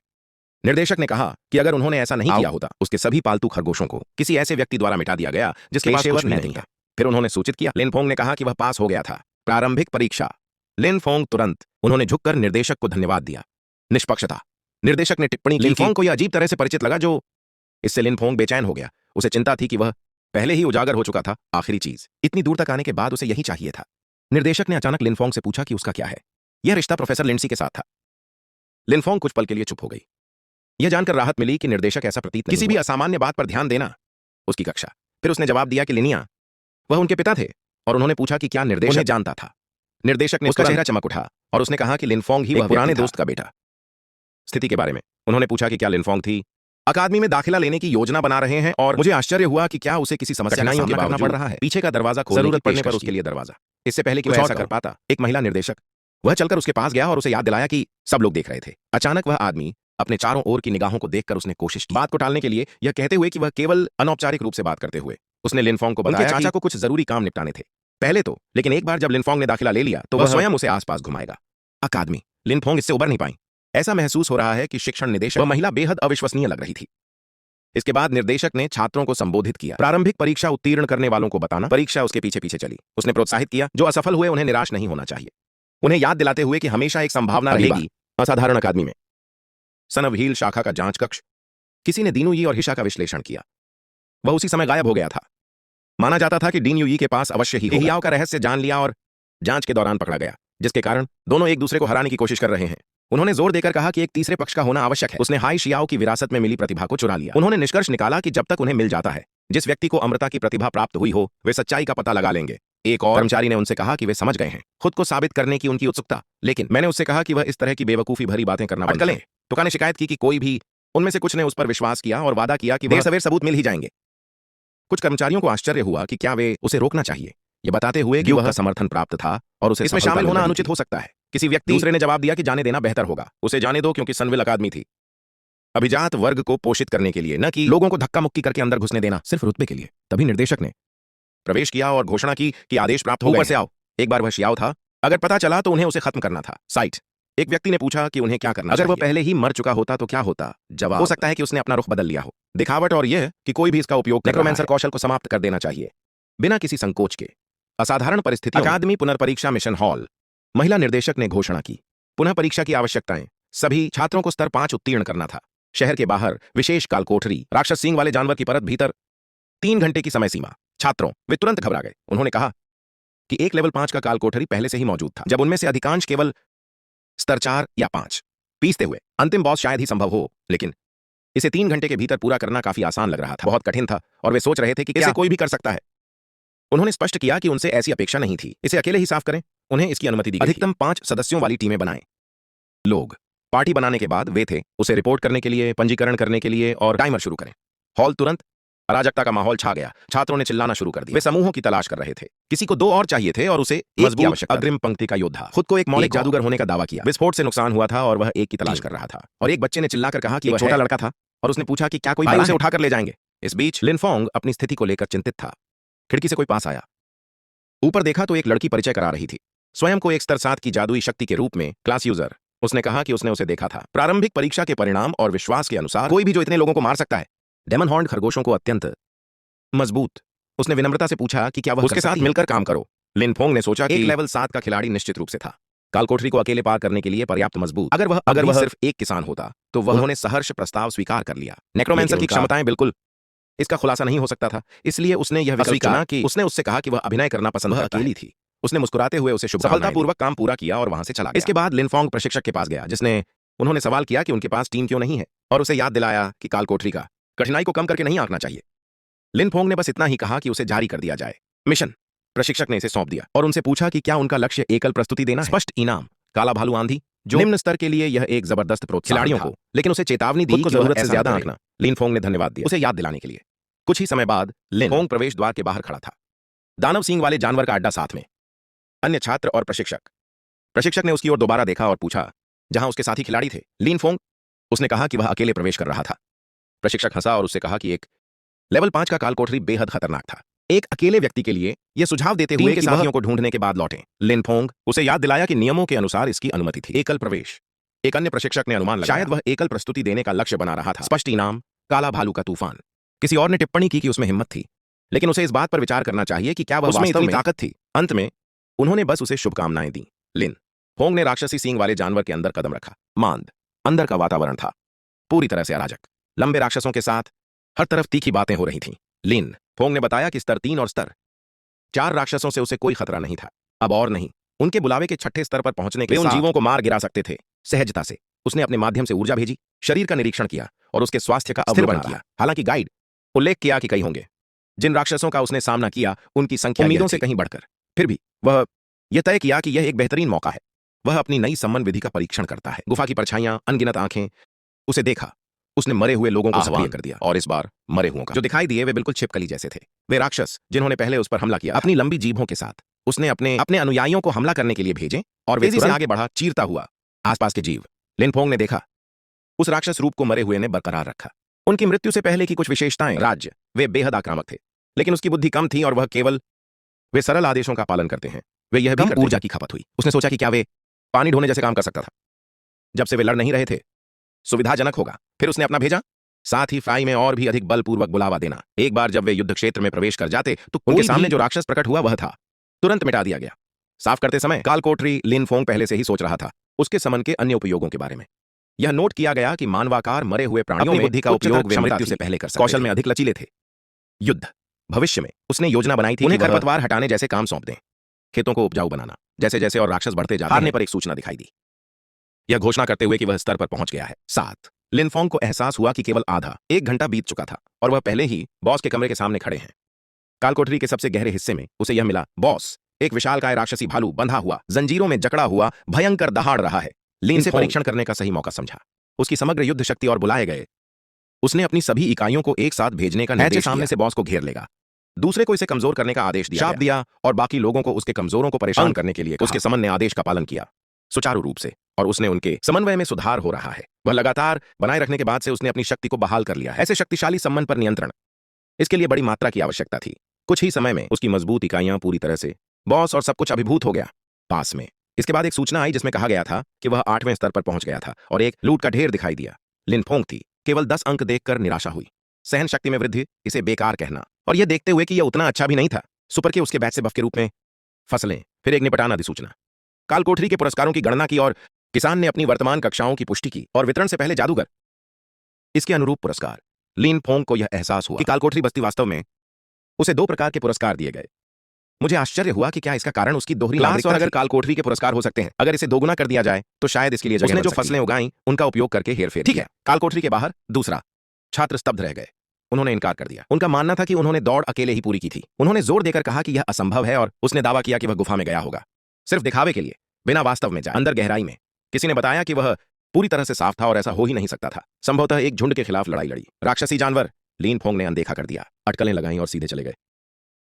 S1: निर्देशक ने कहा कि अगर उन्होंने ऐसा नहीं किया होता, उसके सभी पालतू खरगोशों को किसी ऐसे व्यक्ति द्वारा मिटा दिया गया जिसके पास कुछ भी नहीं था। फिर उन्होंने सूचित किया। लिनफोंग ने कहा कि वह पास हो गया था प्रारंभिक परीक्षा। लिनफोंग तुरंत उन्होंने झुककर निर्देशक को धन्यवाद दिया। निष्पक्षता। निर्देशक ने टिप्पणी की। लिनफोंग को यह अजीब तरह से परिचित लगा, जो इससे लिनफोंग बेचैन हो गया। उसे चिंता थी कि वह पहले ही उजागर हो चुका था। आखिरी चीज, इतनी दूर तक आने के बाद उसे यही चाहिए था। निर्देशक ने अचानक लिनफोंग से पूछा कि उसका क्या है। यह रिश्ता प्रोफेसर लिंडसी के साथ था। लिनफोंग कुछ पल के लिए चुप हो गई। यह जानकर राहत मिली कि निर्देशक ऐसा प्रतीत नहीं किसी भी असामान्य बात पर ध्यान देना। उसकी कक्षा। फिर उसने जवाब दिया कि लिनिया, वह उनके पिता थे, और उन्होंने पूछा कि क्या निर्देशक जानता था। निर्देशक ने उसका चेहरा चमक उठा और उसने कहा कि लिनफोंग ही वह पुराने दोस्त का बेटा। स्थिति के बारे में उन्होंने पूछा कि क्या लिनफोंग थी अकादमी में दाखिला लेने की योजना बना रहे हैं, और मुझे आश्चर्य हुआ कि क्या उसे किसी समस्या का सामना करना पड़ रहा है। पीछे का दरवाजा खोलने की पेशकश पर उसके लिए दरवाजा। इससे पहले कि वह ऐसा कर पाता, एक महिला निर्देशक, वह चलकर उसके पास गया और उसे याद दिलाया कि सब लोग देख रहे थे। अचानक वह आदमी अपने चारों ओर की निगाहों को देखकर उसने कोशिश की बात को टालने के लिए, यह कहते हुए कि वह केवल अनौपचारिक रूप से बात करते हुए। उसने लिनफोंग को बताया चाचा को कुछ जरूरी काम निपटाने थे पहले तो, लेकिन एक बार जब लिनफोंग ने दाखिला ले लिया तो वह स्वयं उसे आसपास घुमाएगा। अकादमी। लिनफोंग इससे उबर नहीं पाई। ऐसा महसूस हो रहा है कि शिक्षण निदेशक वह महिला बेहद अविश्वसनीय लग रही थी। इसके बाद निर्देशक ने छात्रों को संबोधित किया। प्रारंभिक परीक्षा उत्तीर्ण करने वालों को बताना। परीक्षा उसके पीछे पीछे चली। उसने प्रोत्साहित किया जो असफल हुए उन्हें निराश नहीं होना चाहिए, उन्हें याद दिलाते हुए कि हमेशा एक संभावना रहेगी। असाधारण अकादमी में सन ऑफ हील शाखा का जांच कक्ष। किसी ने दीनू यी और हिशा का विश्लेषण किया। वह उसी समय गायब हो गया था। माना जाता था कि डीन यी के पास अवश्य ही हियाओ का रहस्य जान लिया और जांच के दौरान पकड़ा गया, जिसके कारण दोनों एक दूसरे को हराने की कोशिश कर रहे हैं। उन्होंने जोर देकर कहा कि एक तीसरे पक्ष का होना आवश्यक है। उसने हाई शियाओ की विरासत में मिली प्रतिभा को चुरा लिया। उन्होंने निष्कर्ष निकाला कि जब तक उन्हें मिल जाता है, जिस व्यक्ति को अमृता की प्रतिभा प्राप्त हुई हो, वे सच्चाई का पता लगा लेंगे। एक और कर्मचारी ने उनसे कहा कि वे समझ गए हैं, खुद को साबित करने की उनकी उत्सुकता, लेकिन मैंने उससे कहा कि वह इस तरह की बेवकूफी भरी बातें करना बंद करें। टुका ने शिकायत की कि कोई भी उनमें से कुछ ने उस पर विश्वास किया और वादा किया कि देर सवेर सबूत मिल ही जाएंगे। कुछ कर्मचारियों को आश्चर्य हुआ कि क्या वे उसे रोकना चाहिए, ये बताते हुए कि वह समर्थन प्राप्त था और उसे इसमें शामिल होना अनुचित हो सकता है। किसी व्यक्ति दूसरे ने जवाब दिया कि जाने देना बेहतर होगा। उसे जाने दो, क्योंकि सनविल अकादमी थी अभिजात वर्ग को पोषित करने के लिए, न कि लोगों को धक्का मुक्की करके अंदर घुसने देना सिर्फ रुतबे के लिए। तभी निर्देशक ने प्रवेश किया और घोषणा की कि आदेश प्राप्त हो गए। ऊपर से आओ। एक बार वह शियाओ था। अगर पता चला तो उन्हें उसे खत्म करना था। साइट। एक व्यक्ति ने पूछा कि उन्हें क्या करना चाहिए। अगर वह पहले ही मर चुका होता तो क्या होता? जवाब, हो सकता है कि उसने अपना रुख बदल लिया हो। दिखावट और यह कि कोई भी इसका उपयोग नेक्रोमैंसर कौशल को समाप्त कर देना चाहिए बिना किसी संकोच के। असाधारण परिस्थितियों अकादमी पुनर्परीक्षा मिशन हॉल। महिला निर्देशक ने घोषणा की। पुनः परीक्षा की आवश्यकताएं। सभी छात्रों को स्तर 5 उत्तीर्ण करना था। शहर के बाहर विशेष काल कोठरी। राक्षस सींग वाले जानवर की परत भीतर 3 घंटे की समय सीमा। छात्रों, वे तुरंत घबरा गए। उन्होंने कहा कि एक लेवल 5 का काल कोठरी पहले से ही मौजूद था, जब उनमें से अधिकांश केवल स्तर 4 या 5 पीसते हुए। अंतिम बॉस शायद ही संभव हो, लेकिन इसे 3 घंटे के भीतर पूरा करना काफी आसान लग रहा था। बहुत कठिन था और वे सोच रहे थे कि इसे कोई भी कर सकता है। उन्होंने स्पष्ट किया कि उनसे ऐसी अपेक्षा नहीं थी। इसे अकेले ही साफ करें, उन्हें इसकी अनुमति दी गई। अधिकतम 5 सदस्यों वाली टीमें बनाएं। लोग पार्टी बनाने के बाद वे थे उसे रिपोर्ट करने के लिए, पंजीकरण करने के लिए और टाइमर शुरू करें। हॉल तुरंत अराजकता का माहौल छा गया। छात्रों ने चिल्लाना शुरू कर दिया। वे समूहों की तलाश कर रहे थे। किसी को 2 और चाहिए थे और उसे एक की आवश्यकता। अग्रिम पंक्ति का योद्धा खुद को एक मौलिक जादूगर होने का दावा किया। विस्फोट से नुकसान हुआ था और वह एक की तलाश कर रहा था। और एक बच्चे ने चिल्लाकर कहा कि वह छोटा लड़का था और उसने पूछा कि क्या कोई बड़ा उसे उठाकर ले जाएंगे। इस बीच लिन फोंग अपनी स्थिति को लेकर चिंतित था। खिड़की से कोई पास आया। ऊपर देखा तो एक लड़की परिचय करा रही थी, स्वयं को एक स्तर 7 की जादुई शक्ति के रूप में क्लास यूजर। उसने कहा कि उसने उसे देखा था। प्रारंभिक परीक्षा के परिणाम और विश्वास के अनुसार कोई भी जो इतने लोगों को मार सकता है। डेमन हॉर्न खरगोशों को अत्यंत मजबूत। उसने विनम्रता से पूछा कि क्या वह उसके साथ मिलकर काम करो। लिन फोंग ने सोचा कि एक लेवल 7 का खिलाड़ी निश्चित रूप से था, काल कोठरी को अकेले पार करने के लिए पर्याप्त मजबूत। अगर वह सिर्फ एक किसान होता तो वह उन्होंने सहर्ष प्रस्ताव स्वीकार कर लिया। नेक्रोमेंसर की क्षमताएं बिल्कुल इसका खुलासा नहीं हो सकता था, इसलिए उसने यह विकल्प चुना कि उसने उससे कहा कि वह अभिनय करना पसंद करता है। अकेली थी। उसने मुस्कुराते हुए उसे सफलतापूर्वक काम पूरा किया और वहां से चला गया। इसके बाद लिन फोंग प्रशिक्षक के पास गया, जिसने उन्होंने सवाल किया कि उनके पास टीम क्यों नहीं है और उसे याद दिलाया कि काल कोठरी का कठिनाई को कम करके नहीं आंकना चाहिए। लिन फोंग ने बस इतना ही कहा कि उसे जारी कर दिया जाए। मिशन प्रशिक्षक ने इसे सौंप दिया और उनसे पूछा कि क्या उनका लक्ष्य एकल प्रस्तुति देना है। स्पष्ट इनाम काला भालू आंधी, जो निम्न स्तर के लिए यह एक जबरदस्त प्रोत्साहन खिलाड़ियों को, लेकिन उसे चेतावनी दी कि जरूरत से ज्यादा आंकना। लिन फोंग ने धन्यवाद दिया उसे याद दिलाने के लिए। कुछ ही समय बाद लिन फोंग प्रवेश द्वार के बाहर खड़ा था, दानव सींग वाले जानवर का अड्डा साथ में, अन्य छात्र और प्रशिक्षक ने उसकी ओर दोबारा देखा और पूछा जहां उसके साथी खिलाड़ी थे। लिन फोंग, उसने कहा कि वह अकेले प्रवेश कर रहा था। प्रशिक्षक हंसा और उससे कहा कि एक लेवल 5 का काल कोठरी बेहद खतरनाक था। एक अकेले व्यक्ति के लिए यह सुझाव देते हुए कि साथियों को ढूंढने के बाद लौटें। लिन फोंग उसे याद दिलाया कि नियमों के अनुसार इसकी अनुमति थी। एकल प्रवेश। एक अन्य प्रशिक्षक ने अनुमान लगाया शायद वह एकल प्रस्तुति देने का लक्ष्य बना रहा था। स्पष्ट इनाम काला भालू का तूफान। किसी और ने टिप्पणी की कि उसमें हिम्मत थी, लेकिन उसे इस बात पर विचार करना चाहिए कि क्या वह वास्तव में ताकत थी। अंत में उन्होंने बस उसे शुभकामनाएं दी। लिन फोंग ने राक्षसी सींग वाले जानवर के अंदर कदम रखा। मांद अंदर का वातावरण था पूरी तरह से अराजक। लंबे राक्षसों के साथ हर तरफ तीखी बातें हो रही थीं। लिन फोंग ने बताया कि स्तर 3 और स्तर 4 राक्षसों से उसे कोई खतरा नहीं था। अब और नहीं। उनके बुलावे के 6ठे स्तर पर पहुंचने के उन जीवों को मार गिरा सकते थे। सहजता से उसने अपने माध्यम से ऊर्जा भेजी, शरीर का निरीक्षण किया और उसके स्वास्थ्य का अवलोकन किया। हालांकि गाइड उल्लेख किया कि कई होंगे। जिन राक्षसों का उसने सामना किया उनकी संख्या उम्मीदों से कहीं बढ़कर, फिर भी वह यह तय किया कि यह एक बेहतरीन मौका है। वह अपनी नई सम्मन विधि का परीक्षण करता है। गुफा की परछाइयां, अनगिनत आंखें, उसे देखा। उसने मरे हुए लोगों को सक्रिय कर दिया और इस बार मरे हुओं का जो दिखाई दिए वे बिल्कुल छिपकली जैसे थे। वे राक्षस जिन्होंने पहले उस पर हमला किया। अपनी लंबी जीभों के साथ उसने अपने अनुयायियों को हमला करने के लिए भेजे और वे तेजी से आगे बढ़ा, चीरता हुआ आसपास के जीव। लिन फोंग ने देखा उस राक्षस रूप को मरे हुए ने बरकरार रखा। उनकी मृत्यु से पहले की कुछ विशेषताएं राज्य, वे बेहद आक्रामक थे, लेकिन उसकी बुद्धि कम थी और वह केवल वे सरल आदेशों का पालन करते हैं। वे यह भी ऊर्जा की खपत हुई। उसने सोचा कि क्या वे पानी ढोने जैसे काम कर सकता था। जब से वे लड़ नहीं रहे थे, सुविधाजनक होगा। फिर उसने अपना भेजा, साथ ही फ्राई में और भी अधिक बलपूर्वक बुलावा देना। एक बार जब वे युद्ध क्षेत्र में प्रवेश कर जाते तो उनके सामने जो राक्षस प्रकट हुआ वह था, तुरंत मिटा दिया गया। साफ करते समय काल कोठरी लिन फोंग पहले से ही सोच रहा था उसके समन के अन्य उपयोगों के बारे में। यह नोट किया गया कि मानवाकार मरे हुए प्राणियों में बुद्धि का उपयोग वे मृत्यु से पहले कर सकते, कौशल में अधिक लचीले थे। युद्ध भविष्य में उसने योजना बनाई थी उन्हें खरपतवार हटाने जैसे काम सौंप दें, खेतों को उपजाऊ बनाना। जैसे जैसे और राक्षस बढ़ते जाते हारने पर एक सूचना दिखाई दी, यह घोषणा करते हुए कि वह स्तर पर पहुंच गया है। 7 लिन फोंग को एहसास हुआ कि केवल आधा 1 घंटा बीत चुका था और वह पहले ही बॉस के कमरे के सामने खड़े हैं। काल कोठरी के सबसे गहरे हिस्से में उसे यह मिला, बॉस एक विशालकाय राक्षसी भालू बंधा हुआ, जंजीरों में जकड़ा हुआ, भयंकर दहाड़ रहा है। लिन से परीक्षण करने का सही मौका समझा। उसकी समग्र युद्ध शक्ति और बुलाए गए उसने अपनी सभी इकाइयों को एक साथ भेजने का निर्देश सामने से बॉस को घेर लेगा। दूसरे को इसे कमजोर करने का आदेश दिया, शाप दिया और बाकी लोगों को उसके कमजोरों को परेशान करने के लिए उसके समन ने आदेश का पालन किया सुचारू रूप से और उसने उनके समन्वय में सुधार हो रहा है। वह लगातार बनाए रखने के बाद से उसने अपनी शक्ति को बहाल कर लिया है। ऐसे शक्तिशाली सम्मन पर नियंत्रण, इसके लिए बड़ी मात्रा की आवश्यकता थी। कुछ ही समय में उसकी मजबूत इकाइयां पूरी तरह से बॉस और सब कुछ अभिभूत हो गया पास में। इसके बाद एक सूचना आई जिसमें कहा गया था कि वह 8वें स्तर पर पहुंच गया था और एक लूट का ढेर दिखाई दिया। लिन फोंग थी, केवल 10 अंक देखकर निराशा हुई। सहन शक्ति में वृद्धि, इसे बेकार कहना, और यह देखते हुए कि यह उतना अच्छा भी नहीं था। सुपर के उसके बैच से बफ के रूप में फसलें। फिर एक निपटान अधिसूचना, काल कोठरी के पुरस्कारों की गणना की और किसान ने अपनी वर्तमान कक्षाओं की पुष्टि की और वितरण से पहले जादूगर इसके अनुरूप पुरस्कार। लिन फोंग को यह एहसास हुआ कि काल कोठरी बस्ती वास्तव में उसे 2 प्रकार के पुरस्कार दिए गए। मुझे आश्चर्य हुआ कि क्या इसका कारण उसकी दोहरी नागरिकता और अगर कालकोठरी के पुरस्कार हो सकते हैं, अगर इसे दोगुना कर दिया जाए तो शायद इसके लिए जगह उसने जो फसलें उगाई उनका उपयोग करके हेरफेर ठीक है। कालकोठरी के बाहर दूसरा छात्र स्तब्ध रह गए। उन्होंने इनकार कर दिया। उनका मानना था कि उन्होंने दौड़ अकेले ही पूरी की थी। उन्होंने जोर देकर कहा कि यह असंभव है और उसने दावा किया कि वह गुफा में गया होगा सिर्फ दिखावे के लिए, बिना वास्तव में जाए अंदर गहराई में। किसी ने बताया कि वह पूरी तरह से साफ था और ऐसा हो ही नहीं सकता था। संभवतः एक झुंड के खिलाफ लड़ाई लड़ी। राक्षसी जानवर लिन फोंग ने अनदेखा कर दिया, अटकलें लगाई और सीधे चले गए।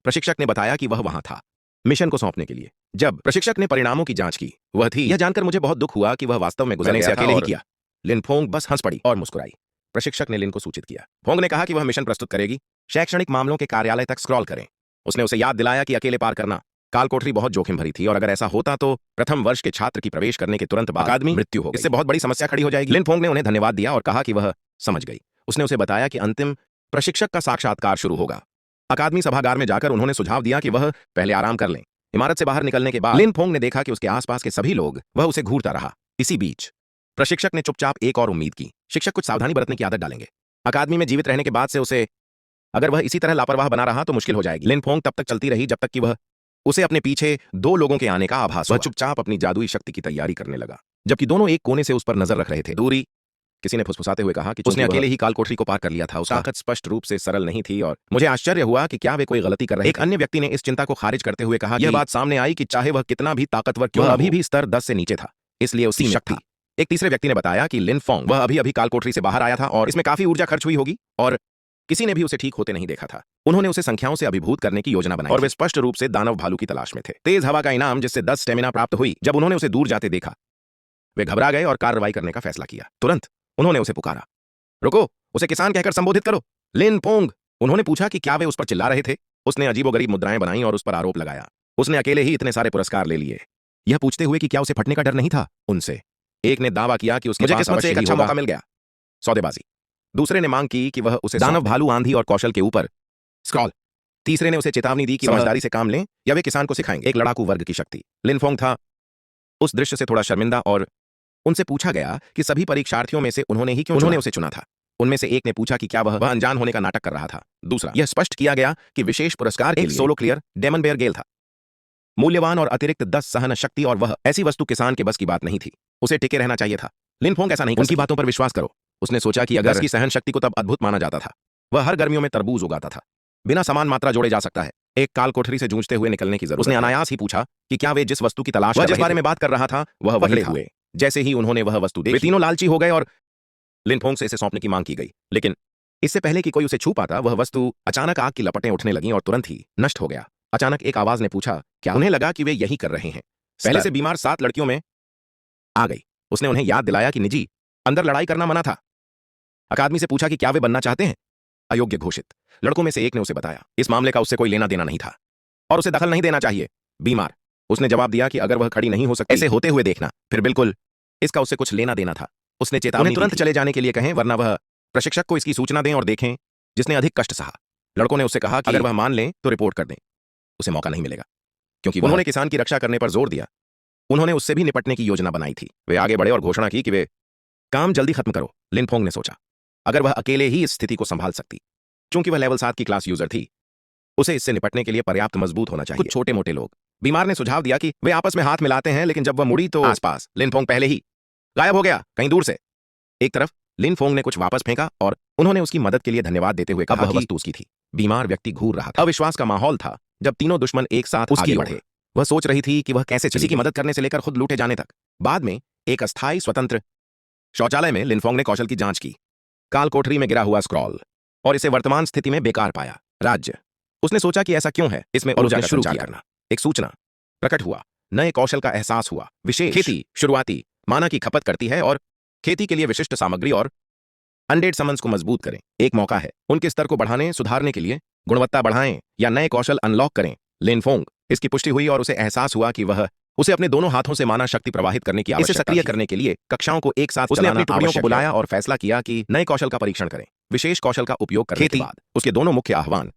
S1: प्रशिक्षक ने बताया कि वह वहां था मिशन को सौंपने के लिए। जब प्रशिक्षक ने परिणामों की जांच की, वह थी यह जानकर मुझे बहुत दुख हुआ कि वह वास्तव में गुजरने से अकेले ही किया। लिन फोंग बस हंस पड़ी और मुस्कुराई। प्रशिक्षक ने लिन को सूचित किया। फोंग ने कहा कि वह मिशन प्रस्तुत करेगी। शैक्षणिक मामलों के कार्यालय तक स्क्रॉल करें। उसने उसे याद दिलाया कि अकेले पार करना कालकोठरी बहुत जोखिम भरी थी और अगर ऐसा होता तो प्रथम वर्ष के छात्र की प्रवेश करने के तुरंत बाद अकादमी मृत्यु हो गई। इससे बहुत बड़ी समस्या खड़ी हो जाएगी। लिन फोंग ने उन्हें धन्यवाद दिया और कहा कि वह समझ गई। उसने उसे बताया कि अंतिम प्रशिक्षक का साक्षात्कार शुरू होगा। अकादमी सभागार में जाकर उन्होंने सुझाव दिया कि वह पहले आराम कर लें। इमारत से बाहर निकलने के बाद लिन फोंग ने देखा कि उसके आसपास के सभी लोग वह उसे घूरता रहा। इसी बीच प्रशिक्षक ने चुपचाप एक और उम्मीद की, शिक्षक कुछ सावधानी बरतने की आदत डालेंगे। अकादमी में जीवित रहने के बाद से उसे अगर वह इसी तरह लापरवाह बना रहा तो मुश्किल हो जाएगी। लिन फोंग तब तक चलती रही जब तक कि वह उसे अपने पीछे 2 लोगों के आने का आभास हुआ। वह चुपचाप अपनी जादुई शक्ति की तैयारी करने लगा, जबकि दोनों एक कोने से उस पर नजर रख रहे थे। दूरी, किसी ने फुसफुसाते हुए कहा कि उसने अकेले ही कालकोठरी को पार कर लिया था। उसकी ताकत स्पष्ट रूप से सरल नहीं थी और मुझे आश्चर्य हुआ कि क्या वे कोई गलती कर रहे थे। एक अन्य व्यक्ति ने इस चिंता को खारिज करते हुए कहा, यह बात सामने आई कि चाहे वह कितना भी ताकतवर क्यों अभी भी स्तर 10 से नीचे था, इसलिए उसकी शक्ति। एक तीसरे व्यक्ति ने बताया कि लिन फोंग वह अभी कालकोठरी से बाहर आया था और इसमें काफी ऊर्जा खर्च हुई होगी और किसी ने भी उसे ठीक होते नहीं देखा था। उन्होंने उसे संख्याओं से अभिभूत करने की योजना बनाई और वे स्पष्ट रूप से दानव भालू की तलाश में थे। तेज हवा का इनाम जिससे 10 स्टेमिना प्राप्त हुई। जब उन्होंने उसे दूर जाते देखा, वे घबरा गए और कार्रवाई करने का फैसला किया। तुरंत उन्होंने उसे पुकारा, रुको, उसे किसान कहकर संबोधित करो, लिन फोंग। उन्होंने पूछा कि क्या वे उस पर चिल्ला रहे थे। उसने अजीबोगरीब मुद्राएं बनाई और उस पर आरोप लगाया। उसने अकेले ही इतने सारे पुरस्कार ले लिए, यह पूछते हुए कि क्या उसे फटने का डर नहीं था उनसे। एक ने दावा किया कि उसके किस्मत से एक अच्छा मौका मिल गया, सौदेबाजी। दूसरे ने मांग की कि वह उसे दानव भालू आंधी और कौशल के ऊपर स्क्रॉल। तीसरे ने उसे चेतावनी दी कि समझदारी से काम लें या वे किसान को सिखाएंगे। एक लड़ाकू वर्ग की शक्ति। लिन फोंग था उस दृश्य से थोड़ा शर्मिंदा और उनसे पूछा गया कि सभी परीक्षार्थियों में से उन्होंने ही क्यों उसे चुना था। उनमें से एक ने पूछा कि क्या वह अनजान होने का नाटक कर रहा था। दूसरा, यह स्पष्ट किया गया कि विशेष पुरस्कार के लिए सोलो क्लियर डेमन बेयर गेल था, मूल्यवान और अतिरिक्त 10 सहन शक्ति, और वह ऐसी वस्तु किसान के बस की बात नहीं थी। उसे टिके रहना चाहिए था। लिन फोंग ऐसा नहीं, उनकी बातों पर विश्वास करो। उसने सोचा कि अगर उसकी सहन शक्ति को तब अद्भुत माना जाता था। वह हर गर्मियों में तरबूज उगाता था, बिना समान मात्रा जोड़े जा सकता है। एक कालकोठरी से जूझते हुए निकलने की जरूरत। उसने अनायास ही पूछा कि क्या वे जिस वस्तु की तलाश जिस बारे में बात कर रहा था वह वही हुए। जैसे ही उन्होंने वह वस्तु देखी, वे तीनों लालची हो गए और लिन फोंग से इसे सौंपने की मांग की गई। लेकिन इससे पहले कि कोई उसे छू पाता, वह वस्तु अचानक आग की लपटें उठने लगीं और तुरंत ही नष्ट हो गया। अचानक एक आवाज ने पूछा, क्या उन्हें लगा कि वे यही कर रहे हैं। पहले से बीमार 7 लड़कियों में आ गई। उसने उन्हें याद दिलाया कि निजी अंदर लड़ाई करना मना था। अकादमी से पूछा कि क्या वे बनना चाहते हैं। अयोग्य घोषित लड़कों में से एक ने उसे बताया इस मामले का उससे कोई लेना देना नहीं था और उसे दखल नहीं देना चाहिए। बीमार, उसने जवाब दिया कि अगर वह खड़ी नहीं हो सकती ऐसे होते हुए देखना, फिर बिल्कुल इसका उससे कुछ लेना देना था। उसने चेतावनी तुरंत चले जाने के लिए कहें, वरना वह प्रशिक्षक को इसकी सूचना दें और देखें जिसने अधिक कष्ट सहा। लड़कों ने उससे कहा कि अगर वह मान लें तो रिपोर्ट कर दें। उसे मौका नहीं मिलेगा क्योंकि उन्होंने किसान की रक्षा करने पर जोर दिया। उन्होंने उससे भी निपटने की योजना बनाई थी। वे आगे बढ़े और घोषणा की कि वे काम जल्दी खत्म करो। लिन फोंग ने सोचा, अगर वह अकेले ही इस स्थिति को संभाल सकती, चूंकि वह लेवल 7 की क्लास यूजर थी, उसे इससे निपटने के लिए पर्याप्त मजबूत होना चाहिए। कुछ छोटे मोटे लोग। बीमार ने सुझाव दिया कि वे आपस में हाथ मिलाते हैं, लेकिन जब वह मुड़ी तो आसपास लिन फोंग पहले ही गायब हो गया, कहीं दूर से। एक तरफ लिन फोंग ने कुछ वापस फेंका और उन्होंने उसकी मदद के लिए धन्यवाद देते हुए कहा, वह वस्तु उसकी थी। बीमार व्यक्ति घूर रहा था। अविश्वास का माहौल था जब तीनों दुश्मन एक साथ आगे बढ़े। वह सोच रही थी कि वह कैसे किसी की मदद करने से लेकर खुद लूटे जाने तक। बाद में एक अस्थायी स्वतंत्र शौचालय में लिन फोंग ने कौशल की जांच की। कालकोठरी में गिरा हुआ स्क्रॉल और इसे वर्तमान स्थिति में बेकार पाया। राज्य, उसने सोचा कि ऐसा क्यों है, इसमें ऊर्जा का शुरू करना। एक सूचना प्रकट हुआ, नए कौशल का एहसास हुआ। विशेष खेती शुरुआती माना की खपत करती है और खेती के लिए विशिष्ट सामग्री और अनडेड समन्स को मजबूत करें। एक मौका है उनके स्तर को बढ़ाने सुधारने के लिए, गुणवत्ता बढ़ाएं या नए कौशल अनलॉक करें। लिन फोंग इसकी पुष्टि हुई और उसे एहसास हुआ कि वह उसे अपने दोनों हाथों से माना शक्ति प्रवाहित करने की आवश्यकता। इसे सक्रिय करने के लिए कक्षाओं को एक साथ उसने अपनी टुकड़ियों को बुलाया और फैसला किया कि नए कौशल का परीक्षण करें। विशेष कौशल का उपयोग करने के बाद उसके दोनों मुख्य आह्वान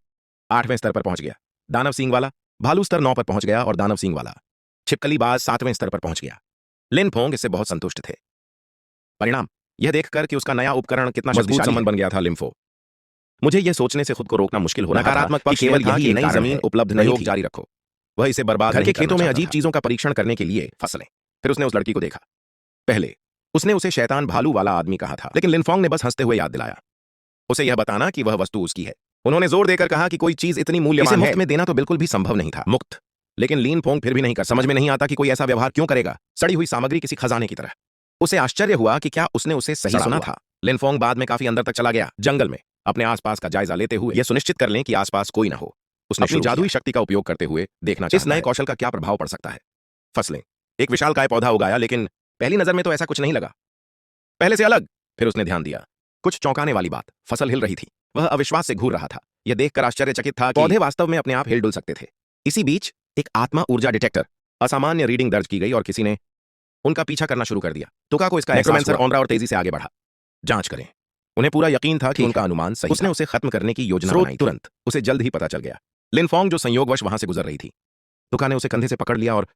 S1: 8वें स्तर पर पहुंच गया। दानव सींग वाला भालू स्तर 9 पर पहुंच गया और दानव सींग वाला छिपकलीबाज 7वें स्तर पर पहुंच गया। लिन फोंग इससे बहुत संतुष्ट थे। परिणाम यह देखकर कि उसका नया उपकरण कितना मजबूत संबंध बन गया था। लिम्फो मुझे यह सोचने से खुद को रोकना मुश्किल हो रहा था
S2: नकारात्मक
S1: कि
S2: पक्ष
S1: केवल
S2: यह था
S1: यही
S2: कि
S1: एक
S2: नई
S1: कारण
S2: जमीन
S1: है।
S2: उपलब्ध नहीं
S1: प्रयोग
S2: थी।
S1: जारी रखो। वह इसे बर्बाद
S2: घर
S1: नहीं
S2: के
S1: करना
S2: खेतों में
S1: चाहता
S2: अजीब
S1: था।
S2: चीजों का परीक्षण करने के लिए
S1: फसलें। फिर उसने उस लड़की को देखा। पहले उसने उसे शैतान भालू वाला आदमी कहा था, लेकिन लिनफोंग ने बस हंसते हुए याद दिलाया उसे यह बताना कि वह वस्तु उसकी है। उन्होंने जोर देकर कहा कि कोई चीज इतनी मूल्यवान
S2: इसे
S1: है,
S2: मुफ्त में देना तो बिल्कुल भी संभव नहीं था।
S1: मुक्त। लेकिन लिनफोंग फिर भी नहीं कर समझ में नहीं आता कि कोई ऐसा व्यवहार क्यों करेगा, सड़ी हुई सामग्री किसी खजाने की तरह। उसे आश्चर्य हुआ कि क्या उसने उसे सही
S2: सड़ा
S1: सुना
S2: हुआ।
S1: था। लिनफोंग बाद में काफी अंदर तक चला गया, जंगल में, अपने आसपास का जायजा लेते हुए यह सुनिश्चित कर लें कि आसपास कोई ना हो। उसने अपनी जादुई शक्ति का उपयोग करते हुए देखना चाहता
S2: इस नए
S1: है
S2: कौशल का क्या प्रभाव पड़ सकता है।
S1: फसलें। एक विशालकाय पौधा उगाया, लेकिन पहली नजर में तो ऐसा कुछ नहीं लगा, पहले से अलग। फिर उसने ध्यान दिया, कुछ चौंकाने वाली बात, फसल हिल रही थी। वह अविश्वास से घूर रहा था। यह देखकर आश्चर्यचकित था कि पौधे वास्तव में अपने आप हिल डुल सकते थे। इसी बीच एक आत्मा ऊर्जा डिटेक्टर असामान्य रीडिंग दर्ज की गई और किसी ने उनका पीछा करना शुरू कर दिया। तुका को इसका
S2: नेक्रोमेंसर
S1: ओनरा और तेजी से आगे बढ़ा। जांच करें। उन्हें पूरा यकीन था कि
S2: ठीक
S1: उनका
S2: है।
S1: अनुमान सही
S2: उसने
S1: था।
S2: उसे खत्म करने की योजना
S1: स्रोत
S2: बनाई थी।
S1: तुरंत उसे जल्द ही पता चल गया। लिनफोंग जो संयोगवश वहां से गुजर रही थी। तुका ने उसे कंधे से पकड़ लिया और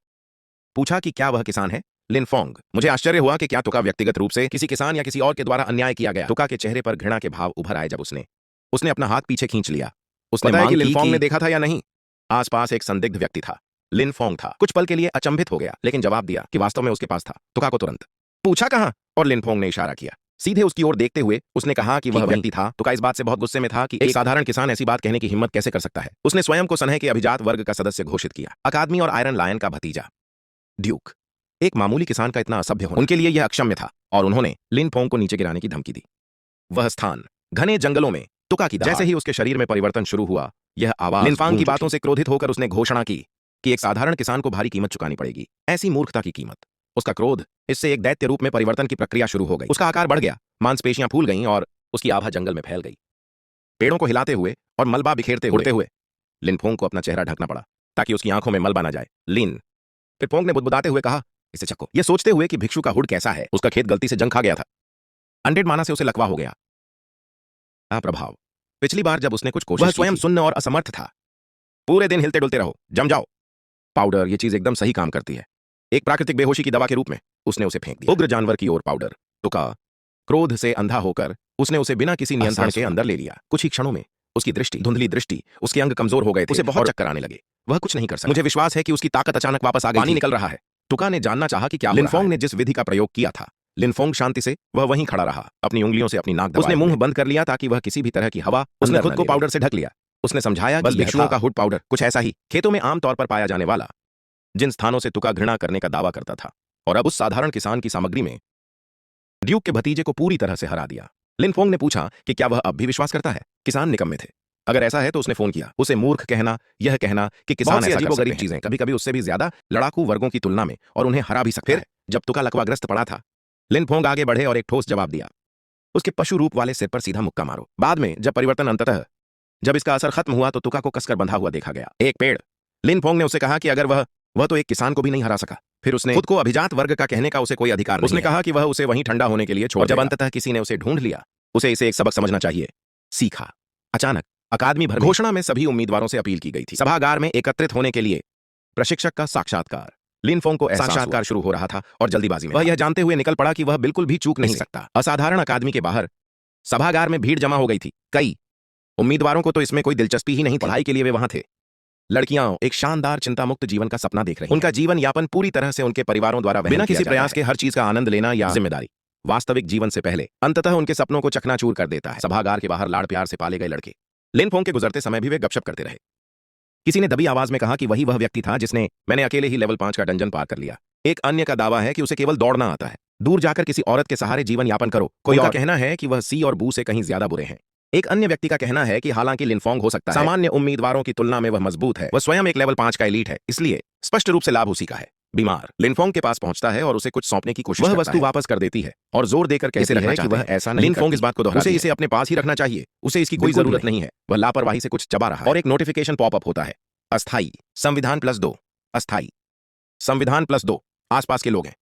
S1: पूछा कि क्या वह किसान है। लिनफोंग, मुझे आश्चर्य हुआ कि क्या तुका व्यक्तिगत रूप से किसी किसान या किसी और के द्वारा अन्याय किया गया। तुका के चेहरे पर घृणा के भाव उभर आए जब उसने अपना हाथ पीछे खींच लिया। उसने
S2: पता है
S1: मांग
S2: कि
S1: की
S2: लिनफोंग ने
S1: देखा था या नहीं। आसपास एक संदिग्ध व्यक्ति था। लिनफोंग था। कुछ पल के लिए अचंभित हो गया, लेकिन जवाब दिया कि वास्तव में उसके पास था। तुका को तुरंत पूछा कहां, और लिनफोंग ने इशारा किया सीधे उसकी ओर देखते हुए। उसने कहा कि वह
S2: ठीक
S1: व्यक्ति था। तुका इस बात से बहुत गुस्से में था कि एक साधारण किसान ऐसी बात कहने की हिम्मत कैसे कर सकता है। उसने स्वयं को सनह के अभिजात वर्ग का सदस्य घोषित किया, अकादमी और आयरन लायन का भतीजा। ड्यूक। एक मामूली किसान का इतना असभ्य होना उनके लिए यह अक्षम्य था, और उन्होंने लिनफोंग को नीचे गिराने की धमकी दी। वह स्थान घने जंगलों में, तुका की जैसे ही उसके शरीर में परिवर्तन शुरू हुआ, यह आवाज लिनफोंग की बातों से क्रोधित होकर उसने घोषणा की कि एक साधारण किसान को भारी कीमत चुकानी पड़ेगी। ऐसी मूर्खता की कीमत। उसका क्रोध इससे एक दैत्य रूप में परिवर्तन की प्रक्रिया शुरू हो गई। उसका आकार बढ़ गया, मांसपेशियां फूल गईं और उसकी आभा जंगल में फैल गई। पेड़ों को हिलाते हुए और मलबा बिखेरते उड़ते हुए लिनफोंग को अपना चेहरा ढकना पड़ा ताकि उसकी आंखों में मलबा ना जाए। फिर फोंग ने बुदबुदाते हुए कहा, इसे चक्को। यह सोचते हुए कि भिक्षु का हुड कैसा है। उसका खेत गलती से जंग खा गया था। अनडेड माना से उसे लकवा हो गया। अप्रभाव। पिछली बार जब उसने कुछ कोशिश वह स्वयं सुन्न और असमर्थ था। पूरे दिन हिलते डुलते रहो, जम जाओ। पाउडर, यह चीज एकदम सही काम करती है। एक प्राकृतिक बेहोशी की दवा के रूप में उसने उसे फेंक दिया। उग्र जानवर की ओर पाउडर। तुका क्रोध से अंधा होकर उसने उसे बिना किसी नियंत्रण के अंदर ले लिया। कुछ ही क्षणों में उसकी दृष्टि, धुंधली दृष्टि, उसके अंग कमजोर हो गए थे। उसे बहुत चक्कर आने लगे। वह कुछ नहीं कर सकता। मुझे विश्वास है कि उसकी ताकत अचानक वापस आ गई। पानी निकल रहा है। तुका ने जानना चाहा कि क्या लिनफोंग ने जिस विधि का प्रयोग किया था। लिनफोंग शांति से वह वहीं खड़ा रहा, अपनी उंगलियों से अपनी नाक दबाए। उसने मुंह बंद कर लिया ताकि वह किसी भी तरह की हवा उसने खुद को पाउडर से ढक लिया। उसने समझाया कि भिक्षुओं का हुड पाउडर कुछ ऐसा ही, खेतों में आमतौर पर पाया जाने वाला, जिन स्थानों से तुका घृणा करने का दावा करता था। और अब उस साधारण किसान की सामग्री में ड्यूक के भतीजे को पूरी तरह से हरा दिया। लिनफोंग ने पूछा कि क्या वह अब भी विश्वास करता है। किसान निकम्मे थे। अगर ऐसा है तो उसने फोन किया। उसे मूर्ख कहना, यह कहना कि किसान ऐसा कर सकते हैं, चीजें कभी कभी उससे भी ज्यादा लड़ाकू वर्गों की तुलना में, और उन्हें हरा भी सकता है। जब तुका लकवाग्रस्त पड़ा था, लिनफोंग आगे बढ़े और एक ठोस जवाब दिया, उसके पशु रूप वाले सिर पर सीधा मुक्का मारो। बाद में जब परिवर्तन अंततः जब इसका असर खत्म हुआ तो तुका को कसकर बंधा हुआ देखा गया, एक पेड़। लिनफोंग ने उसे कहा कि अगर वह तो एक किसान को भी नहीं हरा सका। फिर उसने खुद को अभिजात वर्ग का कहने का उसे कोई अधिकार नहीं। उसने कहा कि वह उसे वहीं ठंडा होने के लिए छोड़ देगा। जब अंततः किसी ने उसे ढूंढ लिया, उसे इसे एक सबक समझना चाहिए, सीखा। अचानक अकादमी भर घोषणा में सभी उम्मीदवारों से अपील की गई थी, सभागार में एकत्रित होने के लिए प्रशिक्षक का साक्षात्कार। लिनफोंग को साक्षात्कार शुरू हो रहा था और जल्दीबाजी में वह यह जानते हुए निकल पड़ा कि वह बिल्कुल भी चूक नहीं सकता। असाधारण अकादमी के बाहर सभागार में भीड़ जमा हो गई थी। कई उम्मीदवारों को तो इसमें कोई दिलचस्पी ही नहीं थी। पढ़ाई के लिए वे वहां थे। लड़कियां एक शानदार चिंतामुक्त जीवन का सपना देख रही हैं। उनका जीवन यापन पूरी तरह से उनके परिवारों द्वारा बिना किसी प्रयास के हर चीज का आनंद लेना या जिम्मेदारी वास्तविक जीवन से पहले अंततः उनके सपनों को चकनाचूर कर देता है। सभागार के बाहर लाड़ प्यार से पाले गए लड़के लिनफोंग के गुजरते समय भी वे गपशप करते रहे। किसी ने दबी आवाज में कहा कि वही वह व्यक्ति था जिसने मैंने अकेले ही लेवल 5 का डंजन पार कर लिया। एक अन्य का दावा है कि उसे केवल दौड़ना आता है। दूर जाकर किसी औरत के सहारे जीवन यापन करो। कोई और कहना है कि वह सी और बू से कहीं ज्यादा बुरे हैं। एक अन्य व्यक्ति का कहना है कि हालांकि लिनफोंग हो सकता है सामान्य उम्मीदवारों की तुलना में वह मजबूत है, वह स्वयं एक लेवल 5 का एलीट है, इसलिए स्पष्ट रूप से लाभ उसी का है। बीमार लिनफोंग के पास पहुंचता है और उसे कुछ सौंपने की कोशिश करता है। वह वस्तु वापस कर देती है और जोर देकर कहती है कि वह ऐसा नहीं। लिनफोंग इस बात को दोहराती है, उसे इसे अपने पास ही रखना चाहिए, उसे इसकी कोई जरूरत नहीं है। वह लापरवाही से कुछ चबा रहा है और एक नोटिफिकेशन पॉपअप होता है, अस्थाई संविधान +2। अस्थाई संविधान +2। आसपास के लोग हैं।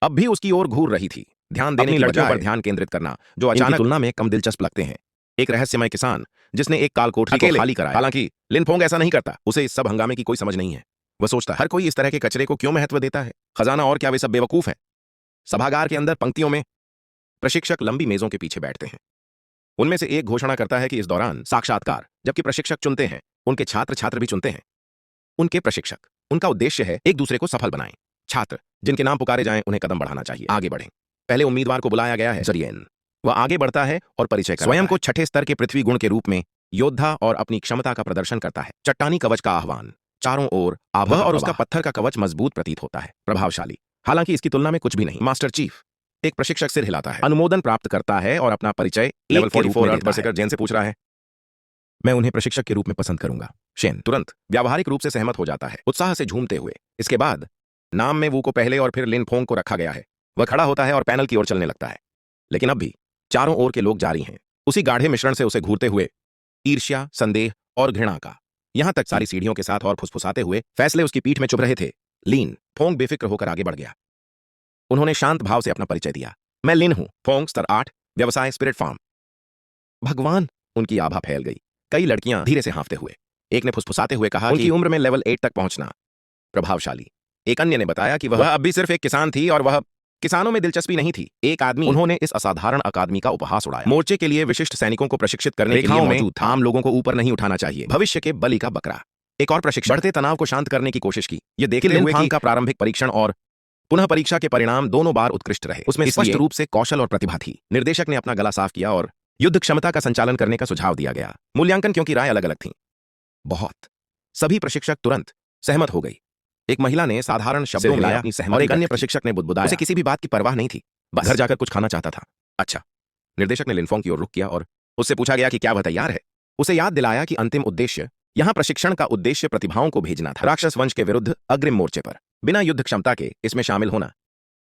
S1: अब भी उसकी ओर घूर रही थी, ध्यान देने की लड़कियों पर ध्यान केंद्रित करना जो अचानक तुलना में कम दिलचस्प लगते हैं। एक रहस्यमय किसान जिसने एक काल कोठरी को खाली कराया। हालांकि लिनफोंग ऐसा नहीं करता, उसे इस सब हंगामे की कोई समझ नहीं है। वह सोचता हर कोई इस तरह के कचरे को क्यों महत्व देता है, खजाना और क्या वे सब बेवकूफ हैं। सभागार के अंदर पंक्तियों में प्रशिक्षक लंबी मेजों के पीछे बैठते हैं। उनमें से एक घोषणा करता है कि इस दौरान साक्षात्कार, जबकि प्रशिक्षक चुनते हैं, उनके छात्र भी चुनते हैं। उनके प्रशिक्षक, उनका उद्देश्य है एक दूसरे को सफल बनाएं। छात्र जिनके नाम पुकारे जाएं उन्हें कदम बढ़ाना चाहिए, आगे बढ़ें। पहले उम्मीदवार को बुलाया गया है जरियन। वह आगे बढ़ता है और परिचय कराता है। स्वयं को छठे स्तर के पृथ्वी गुण के रूप में योद्धा और अपनी क्षमता का प्रदर्शन करता है। चट्टानी कवच का आह्वान, चारों ओर आभा और उसका पत्थर का कवच मजबूत प्रतीत होता है, प्रभावशाली, हालांकि इसकी तुलना में कुछ भी नहीं। मास्टर चीफ, एक प्रशिक्षक सिर हिलाता है, अनुमोदन प्राप्त करता है और अपना परिचय लेवल 44 अर्थ जैन से पूछ रहा है। मैं उन्हें प्रशिक्षक के रूप में पसंद करूंगा। शेन तुरंत व्यावहारिक रूप से सहमत हो जाता है, उत्साह से झूमते हुए। इसके बाद नाम में वू को पहले और फिर लिन फोंग को रखा गया है। वह खड़ा होता है और पैनल की ओर चलने लगता है, लेकिन अब भी चारों ओर के लोग जारी हैं, उसी गाढ़े मिश्रण से उसे घूरते हुए, ईर्ष्या, संदेह और घृणा का। यहां तक सारी सीढ़ियों के साथ और फुसफुसाते हुए फैसले उसकी पीठ में चुभ रहे थे। लिन फोंग बेफिक्र होकर आगे बढ़ गया। उन्होंने शांत भाव से अपना परिचय दिया। मैं लिन हूं, फोंग, स्तर 8, व्यवसाय स्पिरिट फार्म। भगवान, उनकी आभा फैल गई। कई लड़कियां धीरे से हाँफते हुए। एक ने फुसफुसाते हुए कहा उनकी उम्र में लेवल 8 तक पहुंचना। प्रभावशाली। एक अन्य ने बताया कि वह अब भी सिर्फ एक किसान थी और वह किसानों में दिलचस्पी नहीं थी। एक आदमी, उन्होंने इस असाधारण अकादमी का उपहास उड़ाया। मोर्चे के लिए विशिष्ट सैनिकों को प्रशिक्षित करने के लिए मौजूद था। आम लोगों को ऊपर नहीं उठाना चाहिए, भविष्य के बलि का बकरा। एक और प्रशिक्षक बढ़ते तनाव को शांत करने की कोशिश की, यह देखते हुए कि का प्रारंभिक परीक्षण और पुनः परीक्षा के परिणाम दोनों बार उत्कृष्ट रहे। उसमें स्पष्ट रूप से कौशल और प्रतिभा थी। निर्देशक ने अपना गला साफ किया और युद्ध क्षमता का संचालन करने का सुझाव दिया गया। मूल्यांकन क्योंकि राय अलग अलग थी। बहुत सभी प्रशिक्षक तुरंत सहमत हो गई। एक महिला ने साधारण शब्दों में अपनी सहमति और एक अन्य प्रशिक्षक ने बुदबुदाया। उसे किसी भी बात की परवाह नहीं थी, बस घर जाकर कुछ खाना चाहता था। अच्छा। निर्देशक ने लिनफोंग की ओर रुख किया और उससे पूछा गया कि क्या वह तैयार है। उसे याद दिलाया कि अंतिम उद्देश्य, यहां प्रशिक्षण का उद्देश्य प्रतिभाओं को भेजना था राक्षस वंश के विरुद्ध अग्रिम मोर्चे पर। बिना युद्ध क्षमता के इसमें शामिल होना,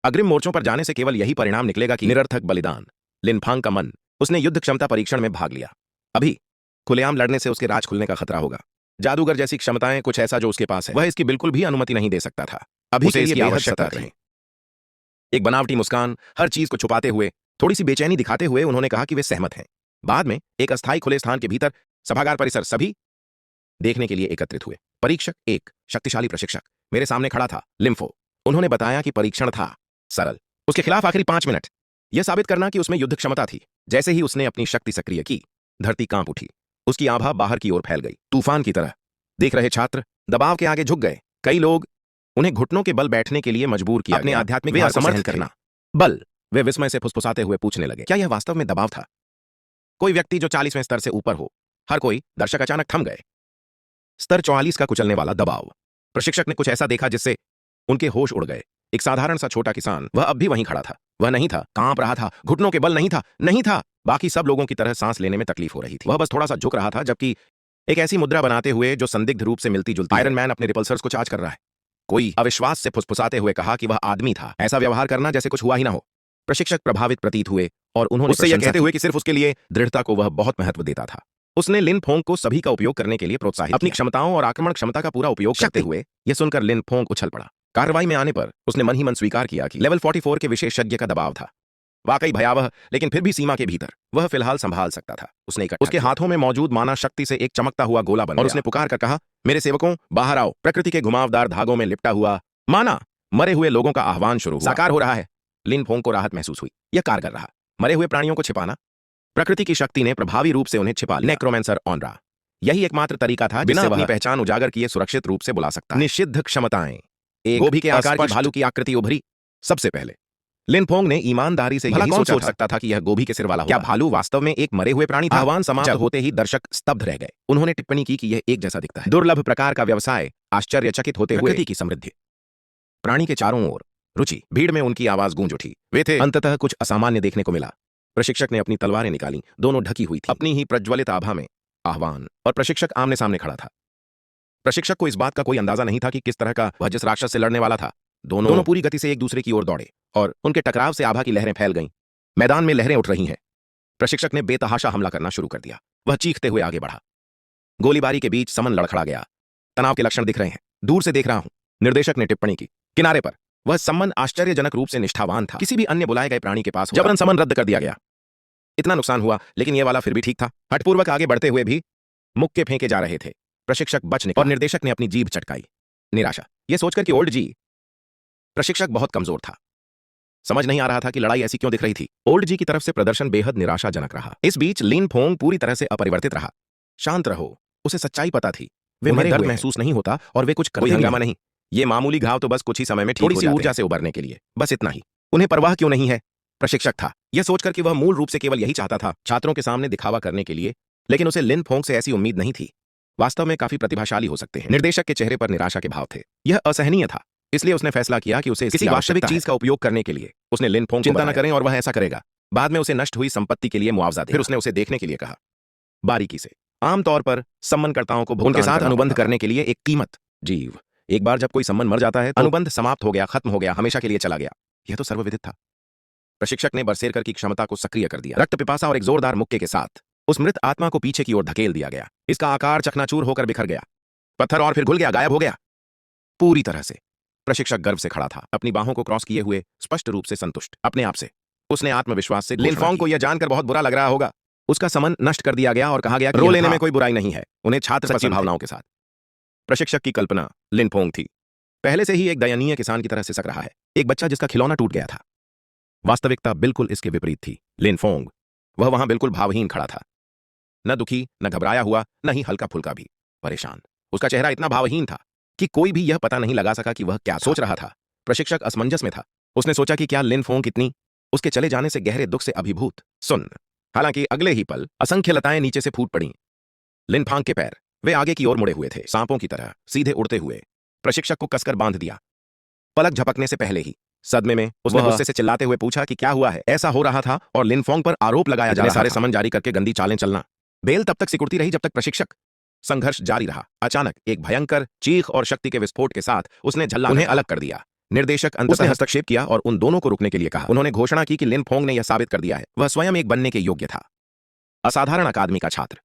S1: अग्रिम मोर्चों पर जाने से केवल यही परिणाम निकलेगा कि निरर्थक बलिदान। लिनफांग का मन, उसने युद्ध क्षमता परीक्षण में भाग लिया। अभी खुलेआम लड़ने से उसके राज खुलने का खतरा होगा। जादूगर जैसी क्षमताएं, कुछ ऐसा जो उसके पास है, वह इसकी बिल्कुल भी अनुमति नहीं दे सकता था। अभी उसे इसकी आवश्यकता थी। एक बनावटी मुस्कान, हर चीज को छुपाते हुए, थोड़ी सी बेचैनी दिखाते हुए उन्होंने कहा कि वे सहमत हैं। बाद में एक अस्थायी खुले स्थान के भीतर सभागार परिसर सभी देखने के लिए एकत्रित हुए। परीक्षक, एक शक्तिशाली प्रशिक्षक मेरे सामने खड़ा था, लिम्फो। उन्होंने बताया कि परीक्षण था सरल, उसके खिलाफ आखिरी 5 मिनट, यह साबित करना कि उसमें युद्ध क्षमता थी। जैसे ही उसने अपनी शक्ति सक्रिय की, धरती कांप उठी, उसकी आभा बाहर की ओर फैल गई, तूफान की तरह। देख रहे छात्र दबाव के आगे झुक गए। कई लोग, उन्हें घुटनों के बल बैठने के लिए मजबूर किया अपने आध्यात्मिक असमर्थ करना बल। वे विस्मय से फुसफुसाते हुए पूछने लगे, क्या यह वास्तव में दबाव था? कोई व्यक्ति जो 40वें स्तर से ऊपर हो। हर कोई दर्शक अचानक थम गए। स्तर 44 का कुचलने वाला दबाव। प्रशिक्षक ने कुछ ऐसा देखा जिससे उनके होश उड़ गए। एक साधारण सा छोटा किसान, वह अब भी वहीं खड़ा था। वह नहीं था, कांप रहा था, घुटनों के बल नहीं था। बाकी सब लोगों की तरह सांस लेने में तकलीफ हो रही थी। वह बस थोड़ा सा झुक रहा था, जबकि एक ऐसी मुद्रा बनाते हुए जो संदिग्ध रूप से मिलती जुलती। आयरन मैन अपने रिपल्सर्स को चार्ज कर रहा है। कोई अविश्वास से फुसफुसाते हुए कहा कि वह आदमी था। ऐसा व्यवहार करना जैसे कुछ हुआ ही ना हो। प्रशिक्षक प्रभावित प्रतीत हुए और उन्होंने उससे यह कहते हुए कि सिर्फ उसके लिए दृढ़ता को वह बहुत महत्व देता था। उसने लिन फोंग को सभी का उपयोग करने के लिए प्रोत्साहित अपनी क्षमताओं और आक्रमण क्षमता का पूरा उपयोग करते हुए। यह सुनकर लिन फोंग उछल पड़ा। कार्रवाई में आने पर उसने मन ही मन स्वीकार किया कि लेवल 44 के विशेषज्ञ का दबाव था। वाकई भयावह, लेकिन फिर भी सीमा के भीतर। वह फिलहाल संभाल सकता था। उसने उसके हाथों में मौजूद माना शक्ति से एक चमकता हुआ गोला बन और उसने पुकार कर कहा, मेरे सेवकों, बाहर आओ। प्रकृति के घुमावदार धागों में लिपटा हुआ माना मरे हुए लोगों का आह्वान शुरू हुआ। साकार हो रहा है। लिन फोंग को राहत महसूस हुई। यह कारगर रहा। मरे हुए प्राणियों को छिपाना, प्रकृति की शक्ति ने प्रभावी रूप से उन्हें छिपा लिया। नेक्रोमेंसर ऑनरा, यही एकमात्र तरीका था जिससे वह अपनी पहचान उजागर किए सुरक्षित रूप से बुला सकता। निषिद्ध क्षमताएं। एक गोभी के आकार की भालू की आकृति उभरी। सबसे पहले लिन फोंग ने ईमानदारी से यही सोच सकता था कि यह गोभी के सिर वाला होगा। क्या भालू वास्तव में एक मरे हुए प्राणी था? आह्वान समाप्त होते ही दर्शक स्तब्ध रह गए। उन्होंने टिप्पणी की कि यह एक जैसा दिखता है। दुर्लभ प्रकार का व्यवसाय, आश्चर्यचकित होते हुए प्रकृति की समृद्धि। प्राणी के चारों ओर रुचि। भीड़ में उनकी आवाज गूंज उठी। वे थे। अंततः कुछ असामान्य देखने को मिला। प्रशिक्षक ने अपनी तलवारें निकाली, दोनों ढकी हुई थी। अपनी ही प्रज्वलित आभा में आह्वान और प्रशिक्षक आमने सामने खड़ा था। प्रशिक्षक को इस बात का कोई अंदाजा नहीं था कि किस तरह का वह जिस राक्षस से लड़ने वाला था। दोनों पूरी गति से एक दूसरे की ओर दौड़े और उनके टकराव से आभा की लहरें फैल गईं। मैदान में लहरें उठ रही हैं। प्रशिक्षक ने बेतहाशा हमला करना शुरू कर दिया। वह चीखते हुए आगे बढ़ा। गोलीबारी के बीच समन लड़खड़ा गया। तनाव के लक्षण दिख रहे हैं। दूर से देख रहा हूं, निर्देशक ने टिप्पणी की। किनारे पर वह समन आश्चर्यजनक रूप से निष्ठावान था। किसी भी अन्य बुलाए गए प्राणी के पास जबरन समन रद्द कर दिया गया। इतना नुकसान हुआ, लेकिन यह वाला फिर भी ठीक था। हठपूर्वक आगे बढ़ते हुए भी मुक्के फेंके जा रहे थे। प्रशिक्षक बच निकला और निर्देशक ने अपनी जीभ चटकाई। निराशा, यह सोचकर कि ओल्ड जी प्रशिक्षक बहुत कमजोर था। समझ नहीं आ रहा था कि लड़ाई ऐसी क्यों दिख रही थी। ओल्ड जी की तरफ से प्रदर्शन बेहद निराशाजनक रहा। इस बीच लिन फोंग पूरी तरह से अपरिवर्तित रहा। शांत रहो, उसे सच्चाई पता थी। वे
S2: उन्हें
S1: मरे
S2: दर्द
S1: दर्द महसूस नहीं होता और वे कुछ करते भी हंगामा नहीं। ये मामूली घाव तो बस कुछ ही समय में थोड़ी सी ऊर्जा से उबरने के लिए, बस इतना ही। उन्हें परवाह क्यों नहीं है? प्रशिक्षक था, यह सोचकर कि वह मूल रूप से केवल यही चाहता था, छात्रों के सामने दिखावा करने के लिए। लेकिन उसे लिन फोंग से ऐसी उम्मीद नहीं थी। वास्तव में काफी प्रतिभाशाली हो सकते हैं। निर्देशक के चेहरे पर निराशा के भाव थे। यह असहनीय था, इसलिए उसने फैसला किया कि उसे किसी वास्तविक चीज का उपयोग करने के लिए। उसने लिन फोंग को चिंता न करें और वह ऐसा करेगा। बाद में उसे नष्ट हुई संपत्ति के लिए मुआवजा देगा। फिर उसने उसे देखने के लिए कहा, बारीकी से। आमतौर पर सम्मानकर्ताओं को उनके साथ अनुबंध करने के लिए एक कीमत। जीव, एक बार जब कोई सम्मान मर जाता है तो अनुबंध समाप्त हो गया, खत्म हो गया, हमेशा के लिए चला गया। यह तो सर्वविदित था। प्रशिक्षक ने बरसेरकर की क्षमता को सक्रिय कर दिया। रक्त पिपासा और एक जोरदार मुक्के के साथ उस मृत आत्मा को पीछे की ओर धकेल दिया गया। इसका आकार चकनाचूर होकर बिखर गया, पत्थर और फिर घुल गया, गायब हो गया पूरी तरह से। प्रशिक्षक गर्व से खड़ा था, अपनी बाहों को क्रॉस किए हुए, स्पष्ट रूप से संतुष्ट अपने आप से। उसने आत्मविश्वास से लिन फोंग को यह जानकर बहुत बुरा लग रहा होगा। उसका सम्मान नष्ट कर दिया गया और कहा गया कि रो लेने में कोई बुराई नहीं है। उन्हें छात्र सच्ची भावनाओं के साथ। प्रशिक्षक की कल्पना लिन फोंग थी। पहले से ही एक दयनीय किसान की तरह सिसक रहा है, एक बच्चा जिसका खिलौना टूट गया था। वास्तविकता बिल्कुल इसके विपरीत थी। लिन फोंग, वह वहां बिल्कुल भावहीन खड़ा था, न दुखी, न घबराया हुआ, न ही हल्का फुल्का भी परेशान। उसका चेहरा इतना भावहीन था कि कोई भी यह पता नहीं लगा सका कि वह क्या सोच रहा था। प्रशिक्षक असमंजस में था। उसने सोचा कि क्या लिन फोंग कितनी उसके चले जाने से गहरे दुख से अभिभूत। सुन, हालांकि अगले ही पल असंख्य लताएं नीचे से फूट पड़ी। लिन फोंग के पैर, वे आगे की ओर मुड़े हुए थे, सांपों की तरह सीधे उड़ते हुए। प्रशिक्षक को कसकर बांध दिया। पलक झपकने से पहले ही सदमे में उसने गुस्से से चिल्लाते हुए पूछा कि क्या हुआ है। ऐसा हो रहा था और लिन फोंग पर आरोप लगाया जा रहा था। सारे समन जारी करके गंदी चालें चलना। बेल तब तक सिकुड़ती रही जब तक प्रशिक्षक। संघर्ष जारी रहा। अचानक एक भयंकर चीख और शक्ति के विस्फोट के साथ उसने झल्ला उन्हें अलग कर दिया। निर्देशक अंततः हस्तक्षेप किया और उन दोनों को रुकने के लिए कहा। उन्होंने घोषणा की कि लिन फोंग ने यह साबित कर दिया है वह स्वयं एक बनने के योग्य था, असाधारण अकादमी का छात्र।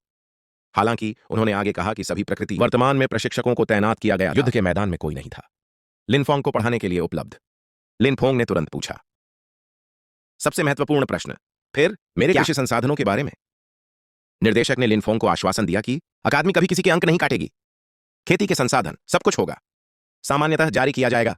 S1: हालांकि उन्होंने आगे कहा कि सभी प्रकृति वर्तमान में प्रशिक्षकों को तैनात किया गया, युद्ध के मैदान में कोई नहीं था लिन फोंग को पढ़ाने के लिए उपलब्ध। लिन फोंग ने तुरंत पूछा, सबसे महत्वपूर्ण प्रश्न, फिर मेरे कृषि संसाधनों के बारे में? निर्देशक ने लिन फोंग को आश्वासन दिया कि अकादमी कभी किसी के अंक नहीं काटेगी। खेती के संसाधन सब कुछ होगा, सामान्यतः जारी किया जाएगा।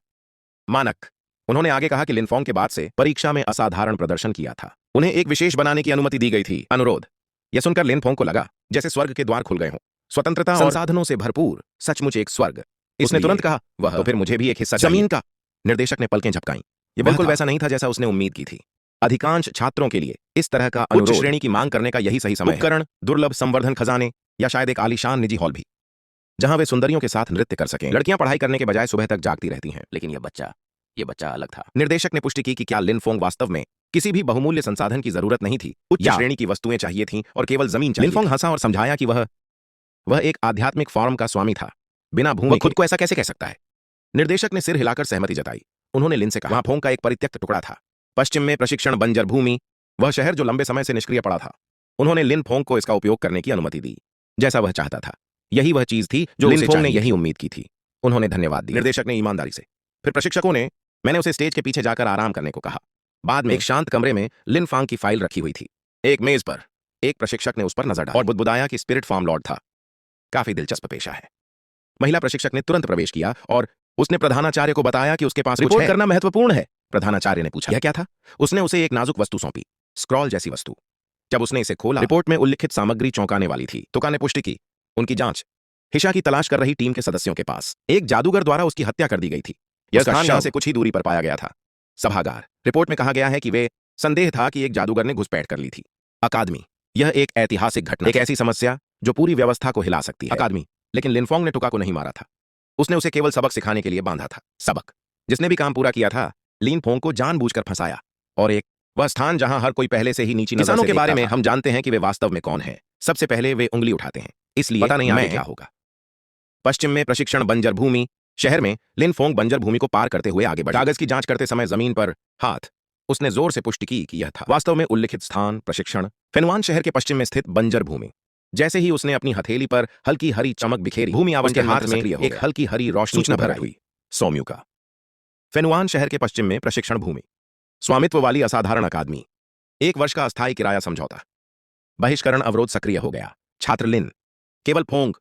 S1: मानक। उन्होंने आगे कहा कि लिन फोंग के बाद से परीक्षा में असाधारण प्रदर्शन किया था, उन्हें एक विशेष बनाने की अनुमति दी गई थी। अनुरोध। यह सुनकर लिन फोंग को लगा जैसे स्वर्ग के द्वार खुल गए हों। स्वतंत्रता और संसाधनों से भरपूर, सचमुच एक स्वर्ग। उसने तुरंत कहा, वह तो फिर मुझे भी एक हिस्सा जमीन का। निर्देशक ने पलकें झपकाईं। यह बिल्कुल वैसा नहीं था जैसा उसने उम्मीद की थी। अधिकांश छात्रों के लिए इस तरह का उच्च श्रेणी की मांग करने का यही सही समय है। उपकरण, दुर्लभ संवर्धन खजाने या शायद एक आलीशान निजी हॉल भी, जहां वे सुंदरियों के साथ नृत्य कर सकें। लड़कियां पढ़ाई करने के बजाय सुबह तक जागती रहती हैं। लेकिन यह बच्चा अलग था। निर्देशक ने पुष्टि की कि क्या लिन फोंग वास्तव में किसी भी बहुमूल्य संसाधन की जरूरत नहीं थी। उच्च श्रेणी की वस्तुएं चाहिए थीं और केवल जमीन चाहिए। लिन फोंग हंसा और समझाया कि वह एक आध्यात्मिक फॉर्म का स्वामी था, बिना भूमि खुद को ऐसा कैसे कह सकता है। निर्देशक ने सिर हिलाकर सहमति जताई। उन्होंने लिन से कहा, वहां फोंग का एक परित्यक्त टुकड़ा था, पश्चिम में प्रशिक्षण बंजर भूमि, वह शहर जो लंबे समय से निष्क्रिय पड़ा था। उन्होंने लिन फोंग को इसका उपयोग करने की अनुमति दी, जैसा वह चाहता था। यही वह चीज थी जो लिन फोंग ने यही उम्मीद की थी। उन्होंने धन्यवाद दिया। निर्देशक ने ईमानदारी से। फिर प्रशिक्षकों ने, मैंने उसे स्टेज के पीछे जाकर आराम करने को कहा। बाद में एक शांत कमरे में लिन फोंग की फाइल रखी हुई थी। एक मेज पर एक प्रशिक्षक ने उस पर नजर डाली और बुदबुदाया कि स्पिरिट फॉर्म लॉर्ड था। काफी दिलचस्प पेशा है। महिला प्रशिक्षक ने तुरंत प्रवेश किया और उसने प्रधानाचार्य को बताया कि उसके पास रिपोर्ट करना महत्वपूर्ण है। प्रधानाचार्य ने पूछा, यह क्या था? उसने उसे एक नाजुक वस्तु सौंपी, स्क्रॉल जैसी वस्तु। जब उसने इसे खोला, रिपोर्ट में उल्लिखित सामग्री चौंकाने वाली थी। तुका ने पुष्टि की, उनकी जांच हिशा की तलाश कर रही टीम के सदस्यों के पास एक जादूगर द्वारा उसकी हत्या कर दी गई थी। यह स्थान यहां से कुछ ही दूरी पर पाया गया था। सभागार। रिपोर्ट में कहा गया है कि वे संदेह था कि एक जादूगर ने घुसपैठ कर ली थी। अकादमी। यह एक ऐतिहासिक घटना, एक ऐसी समस्या जो पूरी व्यवस्था को हिला सकती है। अकादमी। लेकिन लिन फोंग ने टुका को नहीं मारा था, उसने उसे केवल सबक सिखाने के लिए बांधा था। सबक। जिसने भी काम पूरा किया था, लिन फोंग को जानबूझकर फंसाया। और एक वह स्थान जहां हर कोई पहले से ही नीची नजर से किसानों के बारे में हम जानते हैं कि वे वास्तव में कौन है। सबसे पहले वे उंगली उठाते हैं, इसलिए पता नहीं आगे क्या होगा। पश्चिम में प्रशिक्षण बंजर भूमि, शहर में लिन फोंग बंजर भूमि को पार करते हुए आगे बढ़ा। कागज की जांच करते समय जमीन पर हाथ, उसने जोर से पुष्टि की कि यह था वास्तव में उल्लिखित स्थान प्रशिक्षण फेनवान शहर के पश्चिम में स्थित बंजर भूमि। जैसे ही उसने अपनी हथेली पर हल्की हरी चमक बिखेरी, भूमि आवरण के हाथ में एक हल्की हरी रोशनी भर हुई। सौम्यू का फेनुआन शहर के पश्चिम में प्रशिक्षण भूमि, स्वामित्व वाली असाधारण अकादमी, 1 वर्ष का अस्थायी किराया समझौता। बहिष्करण अवरोध सक्रिय हो गया। छात्र लिन, केवल फोंग।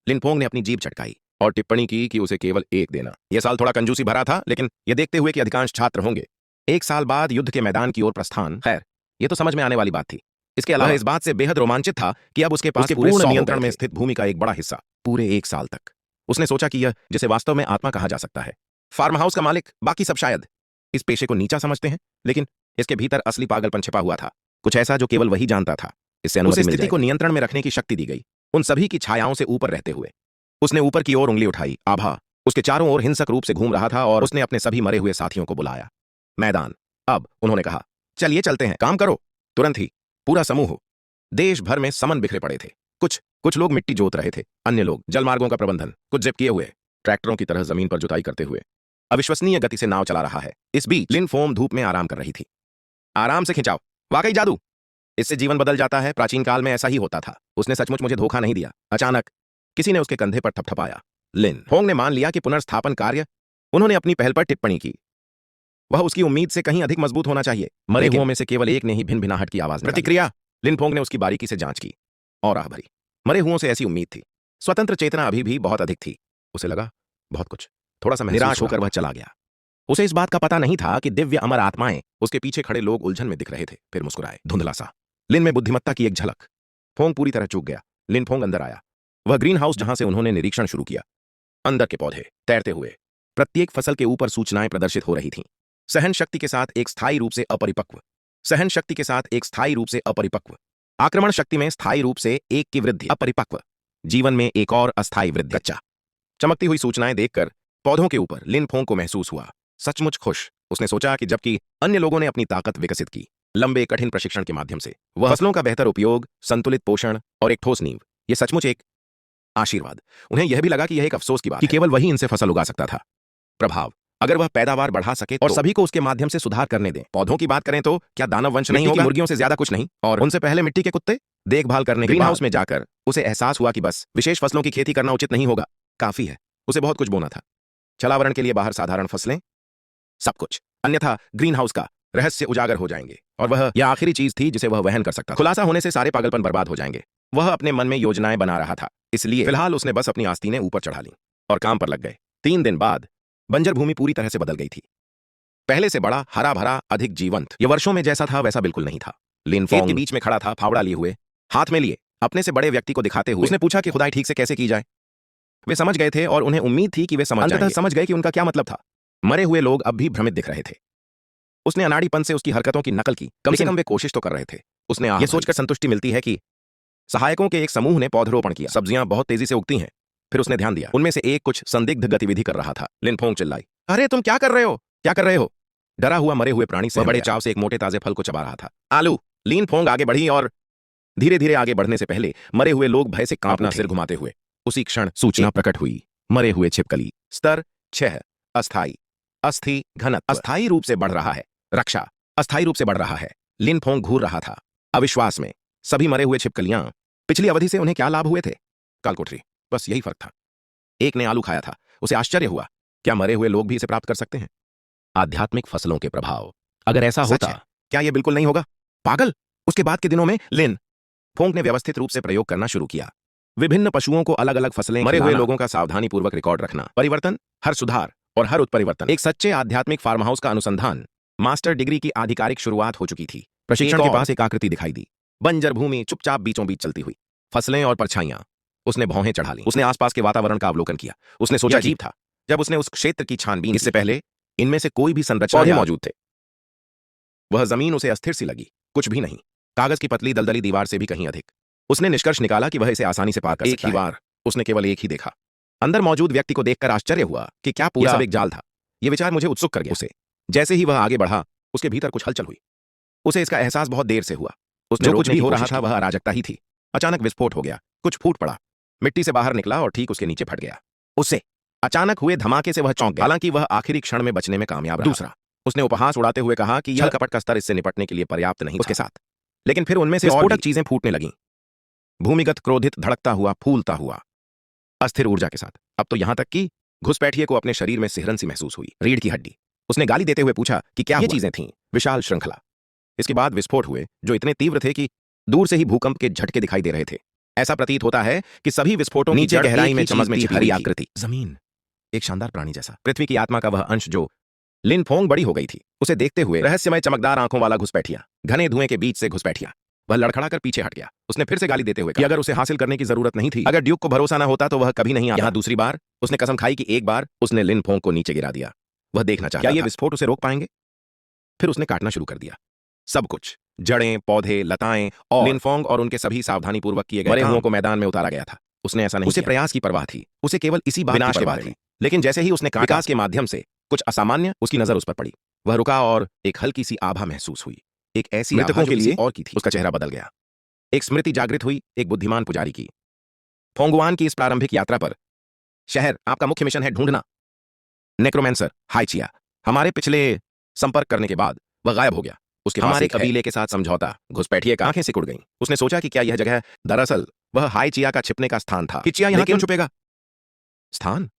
S1: लिन फोंग ने अपनी जीभ चटकाई और टिप्पणी की कि उसे केवल 1 देना। यह साल थोड़ा कंजूसी भरा था, लेकिन यह देखते हुए कि अधिकांश छात्र होंगे, 1 साल बाद युद्ध के मैदान की ओर प्रस्थान। खैर, ये तो समझ में आने वाली बात थी। इसके अलावा इस बात से बेहद रोमांचित था कि अब उसके पास पूर्ण नियंत्रण में स्थित भूमि का एक बड़ा हिस्सा। पूरे 1 साल तक उसने सोचा कि यह जिसे वास्तव में आत्मा कहा जा सकता है। फार्म हाउस का मालिक, बाकी सब शायद इस पेशे को नीचा समझते हैं, लेकिन इसके भीतर असली पागलपन छिपा हुआ था, कुछ ऐसा जो केवल वही जानता था। इससे अनुमति स्थिति को नियंत्रण में रखने की शक्ति दी गई, उन सभी की छायाओं से ऊपर रहते हुए। उसने ऊपर की ओर उंगली उठाई। आभा उसके चारों ओर हिंसक रूप से घूम रहा था और उसने अपने सभी मरे हुए साथियों को बुलाया। मैदान। अब उन्होंने कहा, चलिए चलते हैं, काम करो। तुरंत ही पूरा समूह देश भर में समन बिखरे पड़े थे। कुछ लोग मिट्टी जोत रहे थे, अन्य लोग जलमार्गों का प्रबंधन, कुछ जिप किए हुए ट्रैक्टरों की तरह जमीन पर जुताई करते हुए अविश्वसनीय गति से नाव चला रहा है। इस बीच लिन फोम धूप में आराम कर रही थी। आराम से खिंचाओ, वाकई जादू, इससे जीवन बदल जाता है। प्राचीन काल में ऐसा ही होता था। उसने सचमुच मुझे धोखा नहीं दिया। अचानक किसी ने उसके कंधे पर थपथपाया। लिन फोंग ने मान लिया कि पुनर्स्थापन कार्य, उन्होंने अपनी पहल पर टिप्पणी की, वह उसकी उम्मीद से कहीं अधिक मजबूत होना चाहिए। मरे हुओं में से केवल एक ने ही भिन भिनाहट की आवाज निकाली। प्रतिक्रिया। लिन फोंग ने उसकी बारीकी से जांच की और आह भरी। मरे हुओं से ऐसी उम्मीद थी। स्वतंत्र चेतना अभी भी बहुत अधिक थी। उसे लगा बहुत कुछ। थोड़ा सा निराश होकर वह चला गया। उसे इस बात का पता नहीं था कि दिव्य अमर आत्माएं उसके पीछे खड़े लोग उलझन में दिख रहे थे। फिर मुस्कुराए, धुंधला सा। लिन में बुद्धिमत्ता की एक झलक। फोंग पूरी तरह चूक गया। लिन फोंग अंदर आया, वह ग्रीन हाउस जहां से उन्होंने निरीक्षण शुरू किया। अंदर के पौधे तैरते हुए, प्रत्येक फसल के ऊपर सूचनाएं प्रदर्शित हो रही थीं। सहन शक्ति के साथ एक स्थायी रूप से अपरिपक्व, सहन शक्ति के साथ एक स्थायी रूप से अपरिपक्व, आक्रमण शक्ति में स्थायी रूप से एक की वृद्धि, अपरिपक्व, जीवन में एक और अस्थायी वृद्धि, कच्चा। चमकती हुई सूचनाएं देखकर पौधों के ऊपर लिन फोंग को महसूस हुआ सचमुच खुश। उसने सोचा कि जबकि अन्य लोगों ने अपनी ताकत विकसित की लंबे कठिन प्रशिक्षण के माध्यम से, वह फसलों का बेहतर उपयोग, संतुलित पोषण और एक ठोस नींव, यह सचमुच एक आशीर्वाद। उन्हें यह भी लगा कि यह एक अफसोस की बात कि केवल वही इनसे फसल उगा सकता था। प्रभाव, अगर वह पैदावार बढ़ा सके और सभी को उसके माध्यम से सुधार करने दें। पौधों की बात करें तो क्या दानव वंश नहीं होगा? मुर्गियों से ज्यादा कुछ नहीं, और उनसे पहले मिट्टी के कुत्ते। देखभाल करने के ग्रीन हाउस में जाकर उसे एहसास हुआ कि बस विशेष फसलों की खेती करना उचित नहीं होगा, काफी है। उसे बहुत कुछ बोना था। छलावरण के लिए बाहर साधारण फसलें, सब कुछ, अन्यथा ग्रीन हाउस का रहस्य उजागर हो जाएंगे और वह यह आखिरी चीज थी जिसे वह वहन कर सकता था। खुलासा होने से सारे पागलपन बर्बाद हो जाएंगे। वह अपने मन में योजनाएं बना रहा था, इसलिए फिलहाल उसने बस अपनी आस्तीनें ऊपर चढ़ा ली और काम पर लग गए। 3 दिन बाद बंजर भूमि पूरी तरह से बदल गई थी। पहले से बड़ा, हरा भरा, अधिक जीवंत। यह वर्षों में जैसा था वैसा बिल्कुल नहीं था। लिन फोंग के बीच में खड़ा था, फावड़ा लिए हुए, हाथ में लिए अपने से बड़े व्यक्ति को दिखाते हुए। उसने पूछा कि खुदाई ठीक से कैसे की जाए। वे समझ गए थे और उन्हें उम्मीद थी कि वे समझ गए कि उनका क्या मतलब था। मरे हुए लोग अब भी भ्रमित दिख रहे थे। उसने अनाड़ीपन से उसकी हरकतों की नकल की, कम से कम वे कोशिश तो कर रहे थे। उसने यह सोचकर संतुष्टि मिलती है कि सहायकों के एक समूह ने पौधरोपण किया। सब्जियां बहुत तेजी से उगती हैं। फिर उसने ध्यान दिया, उनमें से एक कुछ संदिग्ध गतिविधि कर रहा था। लिन फोंग चिल्लाई, अरे तुम क्या कर रहे हो, क्या कर रहे हो? डरा हुआ मरे हुए प्राणी से बड़े चाव से एक मोटे ताजे फल को चबा रहा था। आलू। लिन फोंग आगे बढ़ी और धीरे धीरे आगे बढ़ने से पहले मरे हुए लोग भय से कांपना सिर घुमाते हुए। उसी क्षण सूचना प्रकट हुई। मरे हुए छिपकली। स्तर 6, अस्थाई, अस्थि घनत्व अस्थायी रूप से बढ़ रहा है। रक्षा अस्थायी रूप से बढ़ रहा है। लिन फोंग घूर रहा था अविश्वास में। सभी मरे हुए छिपकलियां, पिछली अवधि से उन्हें क्या लाभ हुए थे? कालकोठरी, बस यही फर्क था। एक ने आलू खाया था। उसे आश्चर्य हुआ, क्या मरे हुए लोग भी इसे प्राप्त कर सकते हैं? आध्यात्मिक फसलों के प्रभाव, अगर ऐसा होता, क्या यह बिल्कुल नहीं होगा? पागल। उसके बाद के दिनों में लिन फोंग ने व्यवस्थित रूप से प्रयोग करना शुरू किया। विभिन्न पशुओं को अलग अलग फसलें, मरे हुए लोगों का सावधानीपूर्वक रिकॉर्ड रखना, परिवर्तन, हर सुधार और हर उत्परिवर्तन। एक सच्चे आध्यात्मिक फार्म हाउस का अनुसंधान। मास्टर डिग्री की आधिकारिक शुरुआत हो चुकी थी। प्रशिक्षण के पास एक आकृति दिखाई दी। बंजर भूमि चुपचाप बीचों बीच चलती हुई, फसलें और परछाइयां। उसने भौहें चढ़ा ली। उसने आसपास के वातावरण का अवलोकन किया। उसने सोचा अजीब था जब उसने उस क्षेत्र की छानबीन, इससे पहले इनमें से कोई भी संरचना मौजूद थे। वह जमीन उसे अस्थिर सी लगी, कुछ भी नहीं। कागज की पतली दलदली दीवार से भी कहीं अधिक। उसने निष्कर्ष निकाला कि वह इसे आसानी से पार कर सकता है। एक ही बार उसने केवल एक ही देखा। अंदर मौजूद व्यक्ति को देखकर आश्चर्य हुआ कि क्या पूरा सब एक जाल था। यह विचार मुझे उत्सुक कर गया। उसे जैसे ही वह आगे बढ़ा, उसके भीतर कुछ हलचल हुई। उसे इसका एहसास बहुत देर से हुआ। उसने जो कुछ भी हो रहा था वह अराजकता ही थी। अचानक विस्फोट हो गया, कुछ फूट पड़ा, मिट्टी से बाहर निकला और ठीक उसके नीचे फट गया। उससे अचानक हुए धमाके से वह चौंक गया। हालांकि वह आखिरी क्षण में बचने में कामयाब रहा। दूसरा, उसने उपहास उड़ाते हुए कहा कि यह कपट का स्तर इससे निपटने के लिए पर्याप्त नहीं उसके साथ। लेकिन फिर उनमें से विस्फोटक चीजें फूटने लगीं। भूमिगत, क्रोधित, धड़कता हुआ, फूलता हुआ, अस्थिर ऊर्जा के साथ। अब तो यहां तक कि घुसपैठिए को अपने शरीर में सिहरन सी महसूस हुई। रीढ़ की हड्डी। उसने गाली देते हुए पूछा कि क्या ये चीजें थीं? विशाल श्रृंखला। इसके बाद विस्फोट हुए जो इतने तीव्र थे कि दूर से ही भूकंप के झटके दिखाई दे रहे थे। ऐसा प्रतीत होता है कि सभी विस्फोटों नीचे गहराई में चमक में छिपी हरी आकृति। जमीन, एक शानदार प्राणी जैसा। पृथ्वी की आत्मा का वह अंश जो लिन फोंग बड़ी हो गई थी। उसे देखते हुए रहस्यमय चमकदार आंखों वाला घुसपैठिया घने धुएं के बीच से घुसपैठिया वह लड़खड़ाकर पीछे हट गया। उसने फिर से गाली देते हुए कहा कि अगर उसे हासिल करने की जरूरत नहीं थी, अगर ड्यूक को भरोसा न होता तो वह कभी नहीं आता। यहाँ दूसरी बार उसने कसम खाई कि एक बार उसने लिन फोंग को नीचे गिरा दिया। वह देखना चाहता था क्या ये विस्फोट उसे रोक पाएंगे। फिर उसने काटना शुरू कर दिया। सब कुछ, जड़ें, पौधे, लताएं और लिन फोंग और उनके सभी सावधानीपूर्वक किए गए मरे हुओं को मैदान में उतारा गया था। उसने ऐसा नहीं उसे प्रयास की परवाह थी, उसे केवल इसी बात की परवाह थी। लेकिन जैसे ही उसने विकास के माध्यम से कुछ असामान्य उसकी नजर उस पर पड़ी। वह रुका और एक हल्की सी आभा महसूस हुई। एक ऐसी मृतकों के लिए और की थी। उसका चेहरा बदल गया। एक स्मृति जागृत हुई, एक बुद्धिमान पुजारी की। फोंगुआन की इस प्रारंभिक यात्रा पर शहर आपका मुख्य मिशन है ढूंढना नेक्रोमेंसर हाइचिया। हमारे पिछले संपर्क करने के बाद वह गायब हो गया। उसके हमारे कबीले के साथ समझौता। घुसपैठिए की आंखें सिकुड़ गईं। उसने सोचा कि क्या यह जगह दरअसल वह हाइचिया का छिपने का स्थान था। हिचिया यहाँ क्यों छुपेगा? स्थान?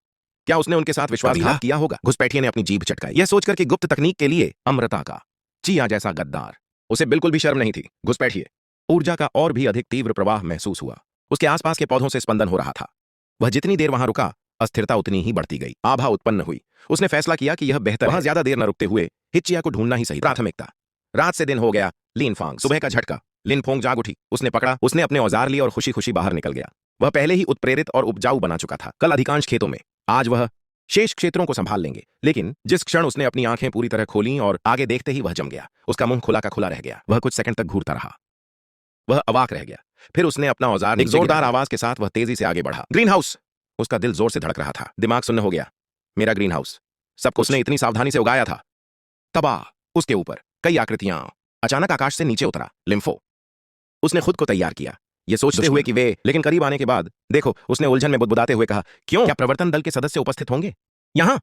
S1: क्या उसने उनके साथ विश्वासघात किया होगा? घुसपैठिए ने अपनी जीभ चटकाई, यह सोचकर कि गुप्त तकनीक के लिए अमृता का चिया जैसा गद्दार। उसे बिल्कुल भी शर्म नहीं थी। घुसपैठिए ऊर्जा का और भी अधिक तीव्र प्रवाह महसूस हुआ। उसके आसपास के पौधों से स्पंदन हो रहा था। वह जितनी देर वहां रुका, अस्थिरता उतनी ही बढ़ती गई। आभा उत्पन्न हुई। उसने फैसला किया कि यह बेहतर वहां ज्यादा देर न रुकते हुए हिचिया को ढूंढना ही सही। प्राथमिकता। रात से दिन हो गया। लिन फोंग। सुबह का झटका। लिन फोंग जाग उठी। उसने पकड़ा। उसने अपने औजार लिए और खुशी खुशी बाहर निकल गया। वह पहले ही उत्प्रेरित और उपजाऊ बना चुका था। कल अधिकांश खेतों में, आज वह शेष क्षेत्रों को संभाल लेंगे। लेकिन जिस क्षण उसने अपनी आंखें पूरी तरह खोलीं और आगे देखते ही वह जम गया। उसका मुंह खुला का खुला रह गया। वह कुछ सेकंड तक घूरता रहा। वह अवाक रह गया। फिर उसने अपना औजार एक जोरदार आवाज के साथ वह तेजी से आगे बढ़ा। Green house. उसका दिल जोर से धड़क रहा था। दिमाग सुन्न हो गया। मेरा ग्रीन हाउस। सब कुछ उसने इतनी सावधानी से उगाया था। तबाह। उसके ऊपर कई आकृतियां। अचानक आकाश से नीचे उतरा लिम्फो। उसने खुद को तैयार किया, ये सोचते हुए कि वे, लेकिन करीब आने के बाद देखो, उसने उलझन में बुदबुदाते हुए कहा, क्यों? क्या प्रवर्तन दल के सदस्य उपस्थित होंगे यहां?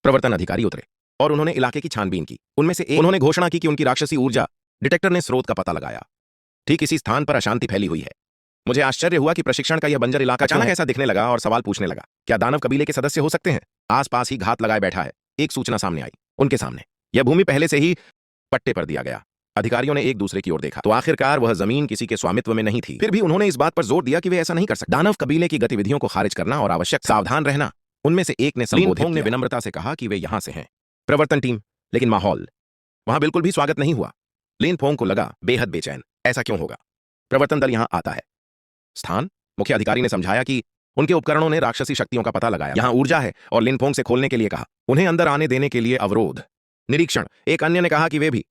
S1: प्रवर्तन अधिकारी उतरे और उन्होंने इलाके की छानबीन की। उनमें से एक उन्होंने घोषणा की कि उनकी राक्षसी ऊर्जा डिटेक्टर ने स्रोत का पता लगाया। ठीक इसी स्थान पर अशांति फैली हुई है। मुझे आश्चर्य हुआ कि प्रशिक्षण का यह बंजर इलाका अचानक ऐसा दिखने लगा और सवाल पूछने लगा, क्या दानव कबीले के सदस्य हो सकते हैं? आसपास ही घात लगाए बैठा है। एक सूचना सामने आई। उनके सामने यह भूमि पहले से ही पट्टे पर दिया गया। अधिकारियों ने एक दूसरे की ओर देखा तो आखिरकार वह जमीन किसी के स्वामित्व में नहीं थी। फिर भी उन्होंने इस बात पर जोर दिया कि वे ऐसा नहीं कर सकते। दानव कबीले की गतिविधियों को खारिज करना और आवश्यक सावधान रहना। उनमें से एक ने संबोधित ने विनम्रता से कहा कि वे यहां से हैं, प्रवर्तन टीम। लेकिन माहौल वहां बिल्कुल भी स्वागत नहीं हुआ। लिन फोंग को लगा बेहद बेचैन। ऐसा क्यों होगा? प्रवर्तन दल यहां आता है। स्थान? मुख्य अधिकारी ने समझाया कि उनके उपकरणों ने राक्षसी शक्तियों का पता लगाया। यहां ऊर्जा है और लिन फोंग से खोलने के लिए कहा। उन्हें अंदर आने देने के लिए अवरोध। निरीक्षण। एक अन्य ने कहा कि वे भी।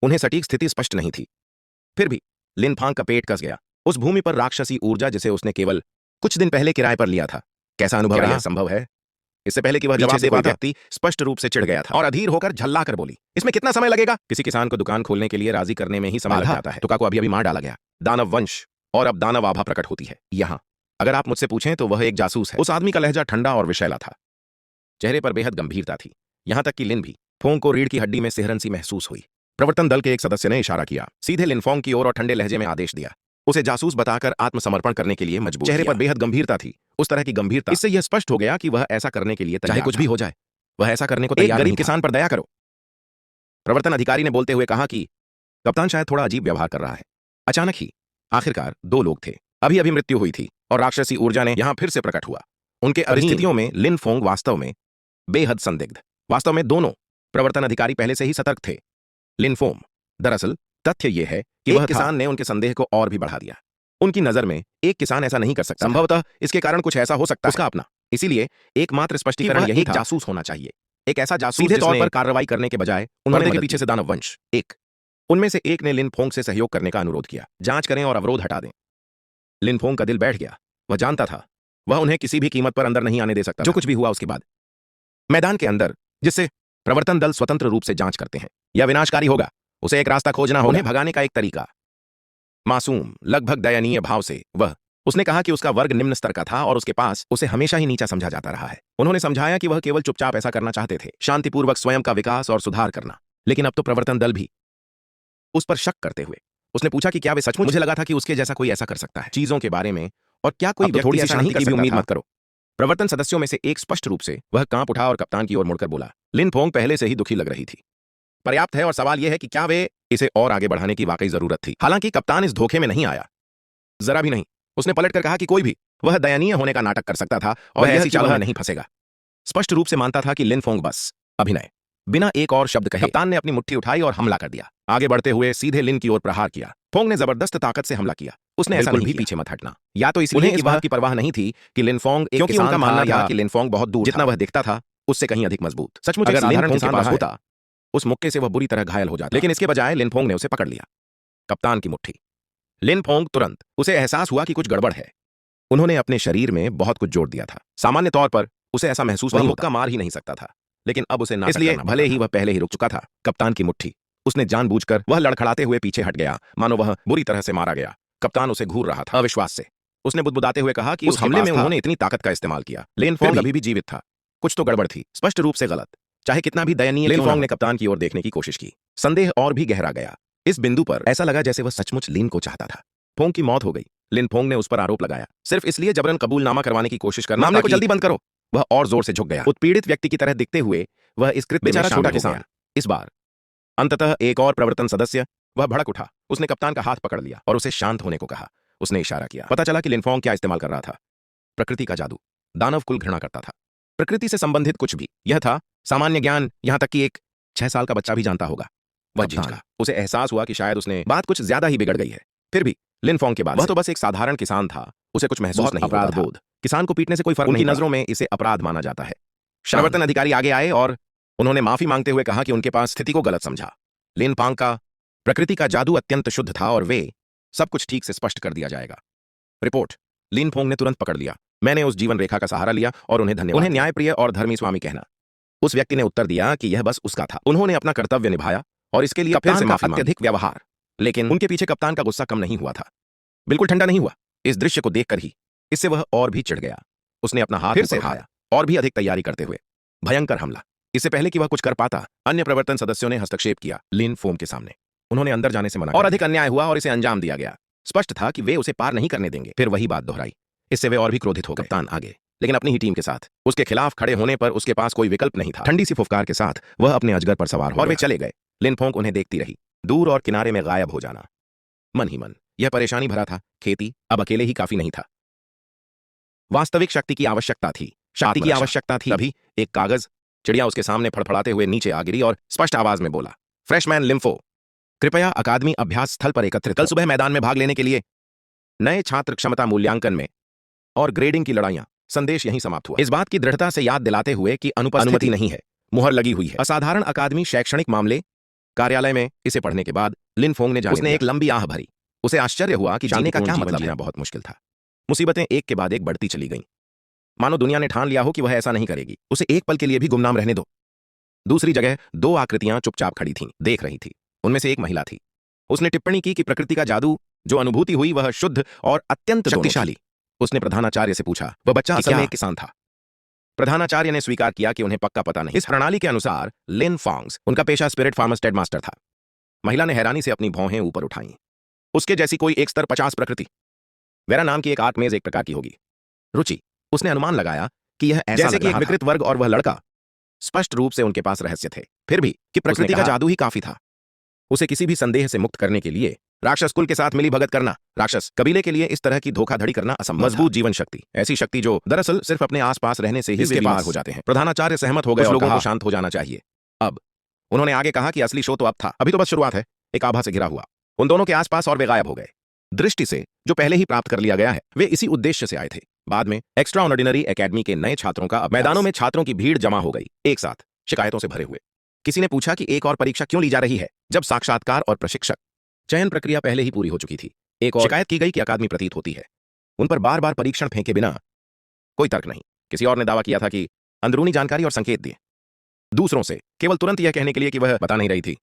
S1: उन्हें सटीक स्थिति स्पष्ट नहीं थी। फिर भी लिन फोंग का पेट कस गया। उस भूमि पर राक्षसी ऊर्जा जिसे उसने केवल कुछ दिन पहले किराए पर लिया था। कैसा अनुभव रहा? संभव है? इससे पहले कि वह जवाब दे पाता, व्यक्ति स्पष्ट रूप से चिढ़ गया था और अधीर होकर झल्ला कर बोली, इसमें कितना समय लगेगा? किसी किसान को दुकान खोलने के लिए राजी करने में ही समय लग जाता है। तुका को अभी मार डाला गया। दानव वंश और अब दानव आभा प्रकट होती है यहां। अगर आप मुझसे पूछें तो वह एक जासूस है। उस आदमी का लहजा ठंडा और विषैला था। चेहरे पर बेहद गंभीरता थी। यहां तक कि लिन भी फोंग को रीढ़ की हड्डी में सिहरन सी महसूस हुई। प्रवर्तन दल के एक सदस्य ने इशारा किया, सीधे लिन फोंग की ओर और ठंडे लहजे में आदेश दिया। उसे जासूस बताकर आत्मसमर्पण करने के लिए मजबूर। चेहरे पर बेहद गंभीरता थी। उस तरह की गंभीरता, इससे यह स्पष्ट हो गया कि वह ऐसा करने के लिए तैयार, चाहे कुछ भी हो जाए, वह ऐसा करने को तैयार। गरीब किसान पर दया करो। प्रवर्तन अधिकारी ने बोलते हुए कहा कि कप्तान शायद थोड़ा अजीब व्यवहार कर रहा है। अचानक ही आखिरकार दो लोग थे। अभी अभी मृत्यु हुई थी और राक्षसी ऊर्जा ने यहां फिर से प्रकट हुआ। उनके परिस्थितियों में लिन फोंग वास्तव में बेहद संदिग्ध। वास्तव में दोनों प्रवर्तन अधिकारी पहले से ही सतर्क थे। लिन फोंग, दरअसल तथ्य यह है कि वह किसान ने उनके संदेह को और भी बढ़ा दिया। उनकी नजर में एक किसान ऐसा नहीं कर सकता। संभवतः इसके कारण कुछ ऐसा हो सकता है उसका अपना। इसीलिए एकमात्र स्पष्टीकरण यही था, जासूस होना चाहिए। एक ऐसा जासूस सीधे तौर पर कार्रवाई करने के बजाय उन्होंने के पीछे से दानव वंश। उनमें से एक ने लिन फोंग से सहयोग करने का अनुरोध किया। जांच करें और अवरोध हटा दें। लिन फोंग का दिल बैठ गया। वह जानता था वह उन्हें किसी भी कीमत पर अंदर नहीं आने दे सकता। जो कुछ भी हुआ उसके बाद मैदान के अंदर, जिससे प्रवर्तन दल स्वतंत्र रूप से जांच करते हैं, यह विनाशकारी होगा। उसे एक रास्ता खोजना होगा। उन्हें भगाने का एक तरीका। मासूम, लगभग दयनीय भाव से उसने कहा कि उसका वर्ग निम्न स्तर का था और उसके पास उसे हमेशा ही नीचा समझा जाता रहा है। उन्होंने समझाया कि वह केवल चुपचाप ऐसा करना चाहते थे, शांतिपूर्वक स्वयं का विकास और सुधार करना। लेकिन अब तो प्रवर्तन दल भी उस पर शक करते हुए उसने पूछा कि क्या वे सचमुच? मुझे लगा था कि उसके जैसा कोई ऐसा कर सकता है चीजों के बारे में, और क्या कोई थोड़ी सी शांति की भी उम्मीद मत करो। प्रवर्तन सदस्यों में से एक स्पष्ट रूप से वह कांप उठा और कप्तान की ओर मुड़कर बोला। लिन फोंग पहले से ही दुखी लग रही थी। पर्याप्त है और सवाल यह है कि क्या वे इसे और आगे बढ़ाने की वाकई जरूरत थी। हालांकि कप्तान इस धोखे में नहीं आया, जरा भी नहीं। उसने पलटकर कहा कि कोई भी वह दयनीय होने का नाटक कर सकता था और ऐसी चालों में नहीं फंसेगा। स्पष्ट रूप से मानता था कि लिन फोंग बस अभिनय बिना एक और शब्द कहे कप्तान ने अपनी मुट्ठी उठाई और हमला कर दिया। आगे बढ़ते हुए सीधे लिन की ओर प्रहार किया। फोंग ने जबरदस्त ताकत से हमला किया। उसने ऐसा नहीं भी पीछे मत हटना, या तो इसलिए इस बात की परवाह नहीं थी कि लिन फोंग एक
S2: क्योंकि
S1: किसान
S2: उनका मानना
S1: था
S2: था
S1: कि लिन फोंग बहुत दूर
S2: जितना
S1: था।
S2: वह
S1: दिखता था उससे कहीं अधिक मजबूत। सचमुच
S2: अगर
S1: अगर लिन
S2: साधारण
S1: फोंग के
S2: किसान
S1: पास
S2: रहा है,
S1: होता, उस मुक्के से वह बुरी तरह घायल हो जाता, लेकिन इसके बजाय लिन फोंग ने उसे पकड़ लिया। कप्तान की मुट्ठी। लिन फोंग तुरंत उसे एहसास हुआ कि कुछ गड़बड़ है। उन्होंने अपने शरीर में बहुत कुछ जोड़ दिया था। सामान्य तौर पर उसे ऐसा महसूस नहीं, मुक्का मार ही नहीं सकता था, लेकिन अब उसे नाटक
S2: इसलिए
S1: करना भले ही वह पहले ही रुक चुका था। कप्तान की मुट्ठी। उसने जानबूझकर वह लड़खड़ाते हुए पीछे हट गया, मानो वह बुरी तरह से मारा गया। कप्तान उसे घूर रहा था अविश्वास से। उसने बुदबुदाते हुए कहा कि उस हमले में उन्होंने इतनी ताकत का इस्तेमाल किया। लिन फोंग अभी भी जीवित था। कुछ तो गड़बड़ थी, स्पष्ट रूप से गलत, चाहे कितना भी दयनीय। लिन फोंग ने कप्तान की ओर देखने की कोशिश की। संदेह और भी गहरा गया। इस बिंदु पर ऐसा लगा जैसे वह सचमुच लिन को चाहता था। फोंग की मौत हो गई। लिन फोंग ने उस पर आरोप लगाया, सिर्फ इसलिए जबरन कबूलनामा करवाने की कोशिश करना। मामले को जल्दी बंद करो। वह और जोर से झुक गया। उत्पीड़ित व्यक्ति की तरह दिखते हुए वह इस कृत्य में शामिल हो गया। इस बार अंततः एक और प्रवर्तन सदस्य, वह भड़क उठा। उसने कप्तान का हाथ पकड़ लिया और उसे शांत होने को कहा। उसने इशारा किया। पता चला कि लिन फोंग क्या इस्तेमाल कर रहा था। प्रकृति का जादू। दानव कुल घृणा करता था प्रकृति से संबंधित कुछ भी। यह था सामान्य ज्ञान, यहां तक कि एक 6 साल का बच्चा भी जानता होगा। वह झिझका। उसे एहसास हुआ कि शायद उसने बात कुछ ज्यादा ही बिगड़ गई है। फिर भी लिन फोंग के बाद वह तो बस एक साधारण किसान था। उसे कुछ महसूस नहीं अपराध बोध। किसान को पीटने से कोई फर्क नहीं। उनकी नजरों में इसे अपराध माना जाता है। प्रवर्तन अधिकारी आगे आए और उन्होंने माफी मांगते हुए कहा कि उनके पास स्थिति को गलत समझा। लिन पांग का प्रकृति का जादू अत्यंत शुद्ध था और वे सब कुछ ठीक से स्पष्ट कर दिया जाएगा। रिपोर्ट। लिन फोंग ने तुरंत पकड़ लिया। मैंने उस जीवन रेखा का सहारा लिया और उन्हें धन्यवाद। उन्हें न्यायप्रिय और धर्मी स्वामी कहना। उस व्यक्ति ने उत्तर दिया कि यह बस उसका था। उन्होंने अपना कर्तव्य निभाया और इसके लिए फिर से माफी मांगी। अत्यधिक व्यवहार, लेकिन उनके पीछे कप्तान का गुस्सा कम नहीं हुआ था। बिल्कुल ठंडा नहीं हुआ। इस दृश्य को देखकर ही इससे वह और भी चिढ़ गया। उसने अपना हाथ फिर से उठाया और भी अधिक तैयारी करते हुए। भयंकर हमला। इससे पहले कि वह कुछ कर पाता, अन्य प्रवर्तन सदस्यों ने हस्तक्षेप किया लिन फोंग के सामने। उन्होंने अंदर जाने से मना और अधिक अन्याय हुआ और इसे अंजाम दिया गया। स्पष्ट था कि वे उसे पार नहीं करने देंगे। फिर वही बात दोहराई। इससे वे और भी क्रोधित हो गए। कप्तान आगे, लेकिन अपनी ही टीम के साथ। उसके खिलाफ खड़े होने पर उसके पास कोई विकल्प नहीं था। ठंडी सी फुफकार के साथ वह अपने अजगर पर सवार हो और वे चले गए। लिन फोंग उन्हें देखती रही, दूर और किनारे में गायब हो जाना। मन ही मन यह परेशानी भरा था। खेती अब अकेले ही काफी नहीं था। वास्तविक शक्ति की आवश्यकता थी। शक्ति की आवश्यकता थी। तभी एक कागज, चिड़िया उसके सामने फड़फड़ाते हुए नीचे आ गिरी और स्पष्ट आवाज में बोला, फ्रेशमैन लिम्फो, कृपया अकादमी अभ्यास स्थल पर एकत्रित। कल सुबह मैदान में भाग लेने के लिए। नए छात्र क्षमता मूल्यांकन में और ग्रेडिंग की लड़ाइयां। संदेश यहीं समाप्त हुआ। इस बात की दृढ़ता से याद दिलाते हुए कि अनुमति नहीं है, मुहर लगी हुई है। असाधारण अकादमी शैक्षणिक मामले कार्यालय में। इसे पढ़ने के बाद लिन फोंग ने उसने एक लंबी आह भरी। उसे आश्चर्य हुआ कि जानने का क्या मतलब जीना बहुत मुश्किल था। मुसीबतें एक के बाद एक बढ़ती चली गईं। मानो दुनिया ने ठान लिया हो कि वह ऐसा नहीं करेगी। उसे एक पल के लिए भी गुमनाम रहने दो। दूसरी जगह 2 आकृतियां चुपचाप खड़ी थीं, देख रही थी। उनमें से एक महिला थी। उसने टिप्पणी की कि प्रकृति का जादू, जो अनुभूति हुई, वह शुद्ध और अत्यंत शक्तिशाली। उसने प्रधानाचार्य से पूछा, वह बच्चा असल में एक किसान था। प्रधानाचार्य ने स्वीकार किया कि उन्हें पक्का पता नहीं। इस प्रणाली के अनुसार लिन फोंग्स, उनका पेशा स्पिरिट फार्मस्टेड मास्टर था। महिला ने हैरानी से अपनी भौहें ऊपर उठाई। उसके जैसी कोई एक स्तर 50 प्रकृति। वेरा नाम की एक आर्कमेज एक प्रकार की होगी। रुचि। उसने अनुमान लगाया कि यह ऐसा जैसे कि एक विकृत वर्ग और वह लड़का। स्पष्ट रूप से उनके पास रहस्य थे। फिर भी कि प्रकृति का जादू ही काफी था। उसे किसी भी संदेह से मुक्त करने के लिए राक्षस कुल के साथ मिली भगत करना, राक्षस कबीले के लिए इस तरह की धोखाधड़ी करना असंभव। मजबूत जीवन शक्ति, ऐसी शक्ति जो दरअसल सिर्फ अपने आसपास रहने से ही बीमार हो जाते हैं। प्रधानाचार्य सहमत हो गए और लोगों को शांत हो जाना चाहिए। अब उन्होंने आगे कहा कि असली शो तो अब था, अभी तो बस शुरुआत है। एक आभा से घिरा हुआ उन दोनों के आसपास और वे गायब हो गए। दृष्टि से जो पहले ही प्राप्त कर लिया गया है, वे इसी उद्देश्य से आए थे। बाद में एक्स्ट्रा ऑर्डिनरी एकेडमी के नए छात्रों का मैदानों में छात्रों की भीड़ जमा हो गई, एक साथ, शिकायतों से भरे हुए। किसी ने पूछा कि एक और परीक्षा क्यों ली जा रही है, जब साक्षात्कार और प्रशिक्षक चयन प्रक्रिया पहले ही पूरी हो चुकी थी। एक और शिकायत की गई कि अकादमी प्रतीत होती है उन पर बार बार परीक्षण फेंके बिना कोई तर्क नहीं। किसी और ने दावा किया था कि अंदरूनी जानकारी और संकेत दिए दूसरों से, केवल तुरंत यह कहने के लिए कि वह बता नहीं रही थी।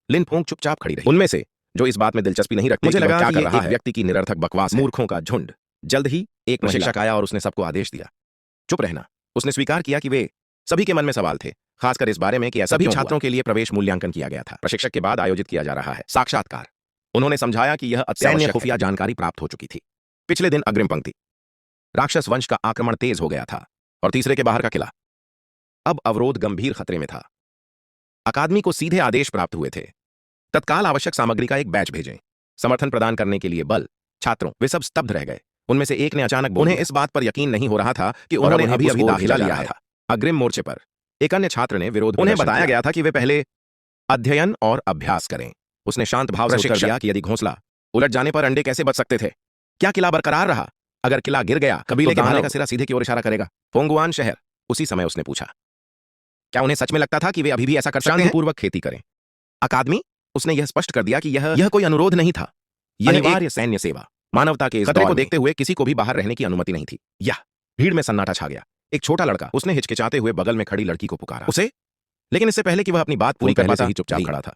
S1: लिन फोंग चुपचाप खड़ी रही। उनमें से जो इस बात में दिलचस्पी नहीं रखते, मुझे लगा क्या कर रहा है, व्यक्ति की निरर्थक बकवास, मूर्खों का झुंड। जल्द ही एक प्रशिक्षक आया और उसने सबको आदेश दिया, चुप रहना। उसने स्वीकार किया कि वे सभी के मन में सवाल थे, खासकर इस बारे में कि सभी छात्रों के लिए प्रवेश मूल्यांकन किया गया था। प्रशिक्षक के बाद आयोजित किया जा रहा है साक्षात्कार। उन्होंने समझाया कि यह सैन्य खुफिया जानकारी प्राप्त हो चुकी थी। पिछले दिन अग्रिम पंक्ति, राक्षस वंश का आक्रमण तेज हो गया था और तीसरे के बाहर का किला। अब अवरोध गंभीर खतरे में था। अकादमी को सीधे आदेश प्राप्त हुए थे, तत्काल आवश्यक सामग्री का एक बैच भेजें। समर्थन प्रदान करने के लिए बल, छात्रों, वे सब स्तब्ध रह गए। उनमें से एक ने अचानक, उन्हें इस बात पर यकीन नहीं हो रहा था कि उन्होंने अभी अभी दाखिला लिया था। अग्रिम मोर्चे पर एक अन्य छात्र ने विरोध उन्हें बताया गया था कि वे पहले अध्ययन और अभ्यास करें। उसने शांत भाव से उत्तर दिया कि यदि घोंसला उलट जाने पर अंडे कैसे बच सकते थे? क्या किला बरकरार रहा? अगर किला गिर गया, कबीले के भाले का सिरा सीधे की ओर इशारा करेगा। फोंगुआन शहर। उसी समय उसने पूछा, क्या उन्हें सच में लगता था कि वे अभी भी ऐसा कर सकते हैं? शांतिपूर्वक खेती करें। अकादमी। उसने यह स्पष्ट कर दिया कि यह कोई अनुरोध नहीं था, यह अनिवार्य सैन्य सेवा। मानवता के इस खतरे को देखते हुए किसी को भी बाहर रहने की अनुमति नहीं थी। यह भीड़ में सन्नाटा छा गया। एक छोटा लड़का, उसने हिचकिचाते हुए बगल में खड़ी लड़की को पुकारा। उसे, लेकिन इससे पहले कि वह अपनी बात पूरी कर पाता, ही चुपचाप खड़ा था।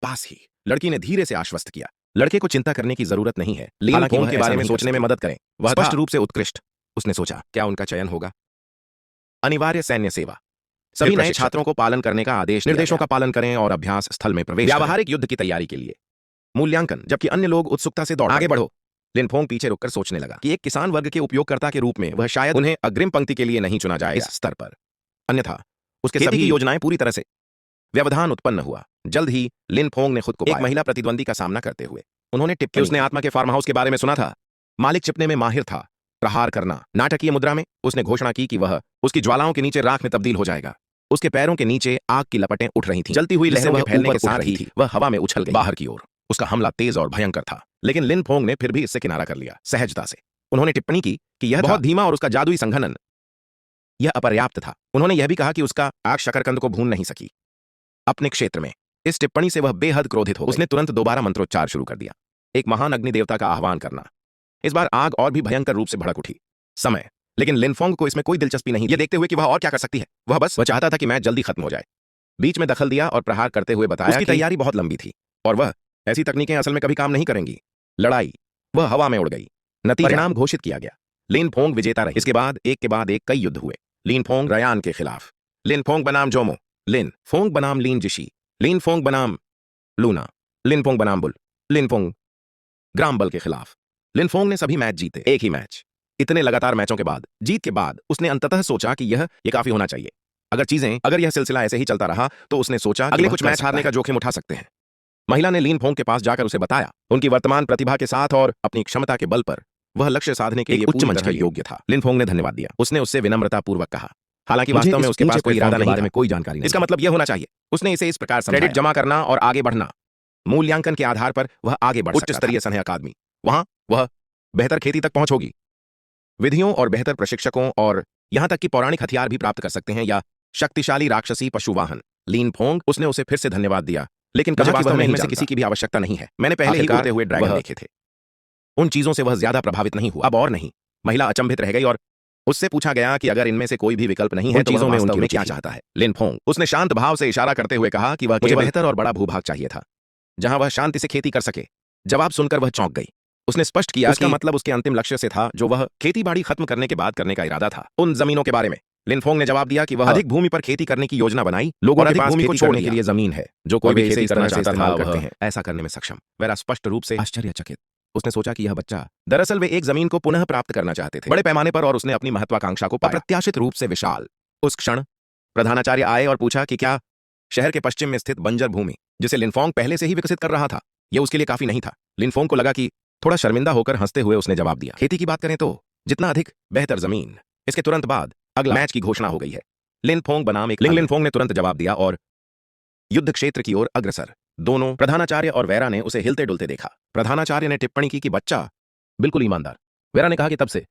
S1: पास ही लड़की ने धीरे से आश्वस्त किया, लड़के को चिंता करने की जरूरत नहीं है। लिन फोंग के बारे में सोचने में मदद करें। वह स्पष्ट रूप से उत्कृष्ट। उसने सोचा, क्या उनका चयन होगा? अनिवार्य सैन्य सेवा। सभी नए छात्रों को पालन करने का आदेश, निर्देशों का पालन करें और अभ्यास स्थल में प्रवेश। व्यावहारिक युद्ध की तैयारी के लिए मूल्यांकन। जबकि अन्य लोग उत्सुकता से दौड़ आगे बढ़ो। लिन फोंग पीछे रुककर सोचने लगा कि एक किसान वर्ग के उपयोगकर्ता के रूप में वह शायद उन्हें अग्रिम पंक्ति के लिए नहीं चुना जाएगा इस स्तर पर। अन्यथा उसके सभी योजनाएं पूरी तरह से। व्यवधान उत्पन्न हुआ। जल्द ही लिन फोंग ने खुद को एक महिला प्रतिद्वंदी का सामना करते हुए उन्होंने टिप की। उसने आत्मा के फार्म हाउस के बारे में सुना था। मालिक चिपने में माहिर था, प्रहार करना। नाटकीय मुद्रा में उसने घोषणा की कि वह उसकी ज्वालाओं के नीचे राख में तब्दील हो जाएगा। उसके पैरों के नीचे आग की लपटें उठ रही थीं। जलती हुई लहरों के फैलने के साथ ही वह हवा में उछल गई बाहर की ओर। उसका हमला तेज और भयंकर था, लेकिन लिन फोंग ने फिर भी इससे किनारा कर लिया सहजता से। उन्होंने टिप्पणी की कि यह बहुत धीमा और उसका जादुई संघनन यह अपर्याप्त था। उन्होंने यह भी कहा कि उसका आग शकरकंद को भून नहीं सकी अपने क्षेत्र में। इस टिप्पणी से वह बेहद क्रोधित हो गई। उसने तुरंत दोबारा मंत्रोच्चार शुरू कर दिया, एक महान अग्नि देवता का आह्वान करना। इस बार आग और भी भयंकर रूप से भड़क उठी। समय, लेकिन लिन फोंग को इसमें कोई दिलचस्पी नहीं, यह देखते हुए कि वह और क्या कर सकती है। वह चाहता था कि मैच जल्दी खत्म हो जाए। बीच में दखल दिया और प्रहार करते हुए बताया उसकी तैयारी बहुत लंबी थी और वह ऐसी तकनीकें असल में कभी काम नहीं करेंगी। लड़ाई। वह हवा में उड़ गई। परिणाम घोषित किया गया। लिन फोंग विजेता रही। इसके बाद एक कई युद्ध हुए। लिन फोंग रयान के खिलाफ, लिन फोंग बनाम जोमो, लिन फोंग बनाम लीन जिशी, लिन फोंग बनाम लूना, लिन फोंग बनाम बुल, लिन फोंग ग्रामबल के खिलाफ। लिन फोंग ने सभी मैच जीते। एक ही मैच। इतने लगातार मैचों के बाद, जीत के बाद उसने अंततः सोचा कि यह काफी होना चाहिए। अगर यह सिलसिला ऐसे ही चलता रहा तो उसने सोचा अगले कुछ मैच हारने का जोखिम उठा सकते हैं। महिला ने लिन फोंग के पास जाकर उसे बताया उनकी वर्तमान प्रतिभा के साथ और अपनी क्षमता के बल पर वह लक्ष्य साधने के लिए उच्च मंच के योग्य था। लिन फोंग ने धन्यवाद दिया। उसने उससे विनम्रतापूर्वक कहा, हालांकि वास्तव में उसके पास कोई इरादा नहीं था, कोई जानकारी नहीं। इसका मतलब यह होना चाहिए। उसने इसे इस प्रकार समझाया, क्रेडिट जमा करना और आगे बढ़ना। मूल्यांकन के आधार पर वह आगे बढ़ उच्च स्तरीय सनह अकादमी, वहां वह बेहतर खेती तक पहुंच होगी। विधियों और बेहतर प्रशिक्षकों और यहां तक कि पौराणिक हथियार भी प्राप्त कर सकते हैं या शक्तिशाली राक्षसी पशु वाहन। लिन फोंग उसने उसे फिर से धन्यवाद दिया, लेकिन कहा वास्तव में इनमें से किसी की भी आवश्यकता नहीं है। मैंने पहले ही उड़ते हुए ड्रैगन देखे थे। उन चीजों से वह ज्यादा प्रभावित नहीं हुआ। अब और नहीं। महिला अचंभित रह गई और उससे पूछा गया कि अगर इनमें से कोई भी विकल्प नहीं है तो चीजों में उनकी क्या चाहता है। लिन फोंग उसने शांत भाव से इशारा करते हुए कहा कि वह मुझे बेहतर और बड़ा भूभाग चाहिए था जहां वह शांति से खेती कर सके। जवाब सुनकर वह चौंक गई। उसने स्पष्ट किया उसका मतलब उसके अंतिम लक्ष्य से था जो वह खेतीबाड़ी खत्म करने के बाद करने का इरादा था। उन जमीनों के बारे में लिन फोंग ने जवाब दिया कि वह अधिक भूमि पर खेती करने की योजना बनाई। लोगों के पास भूमि को छोड़ने के लिए जमीन है जो कोई भी खेती करना चाहता था करते हैं ऐसा करने में सक्षम। वह स्पष्ट रूप से आश्चर्यचकित। उसने सोचा कि यह बच्चा दरअसल वे एक जमीन को पुनः प्राप्त करना चाहते थे बड़े पैमाने पर और उसने अपनी महत्वाकांक्षा को अप्रत्याशित रूप से विशाल। उस क्षण प्रधानाचार्य आए और पूछा कि क्या शहर के पश्चिम में स्थित बंजर भूमि जिसे लिन फोंग पहले से ही विकसित कर रहा था यह उसके लिए काफी नहीं था। लिन फोंग को लगा कि थोड़ा शर्मिंदा होकर हंसते हुए उसने जवाब दिया, खेती की बात करें तो जितना अधिक बेहतर जमीन। इसके तुरंत बाद अगला मैच की घोषणा हो गई है। लिन फोंग बनाम एक लिन फोंग ने तुरंत जवाब दिया और युद्ध क्षेत्र की ओर अग्रसर। दोनों प्रधानाचार्य और वेरा ने उसे हिलते डुलते देखा। प्रधानाचार्य ने टिप्पणी की कि बच्चा बिल्कुल ईमानदार। वेरा ने कहा कि तब से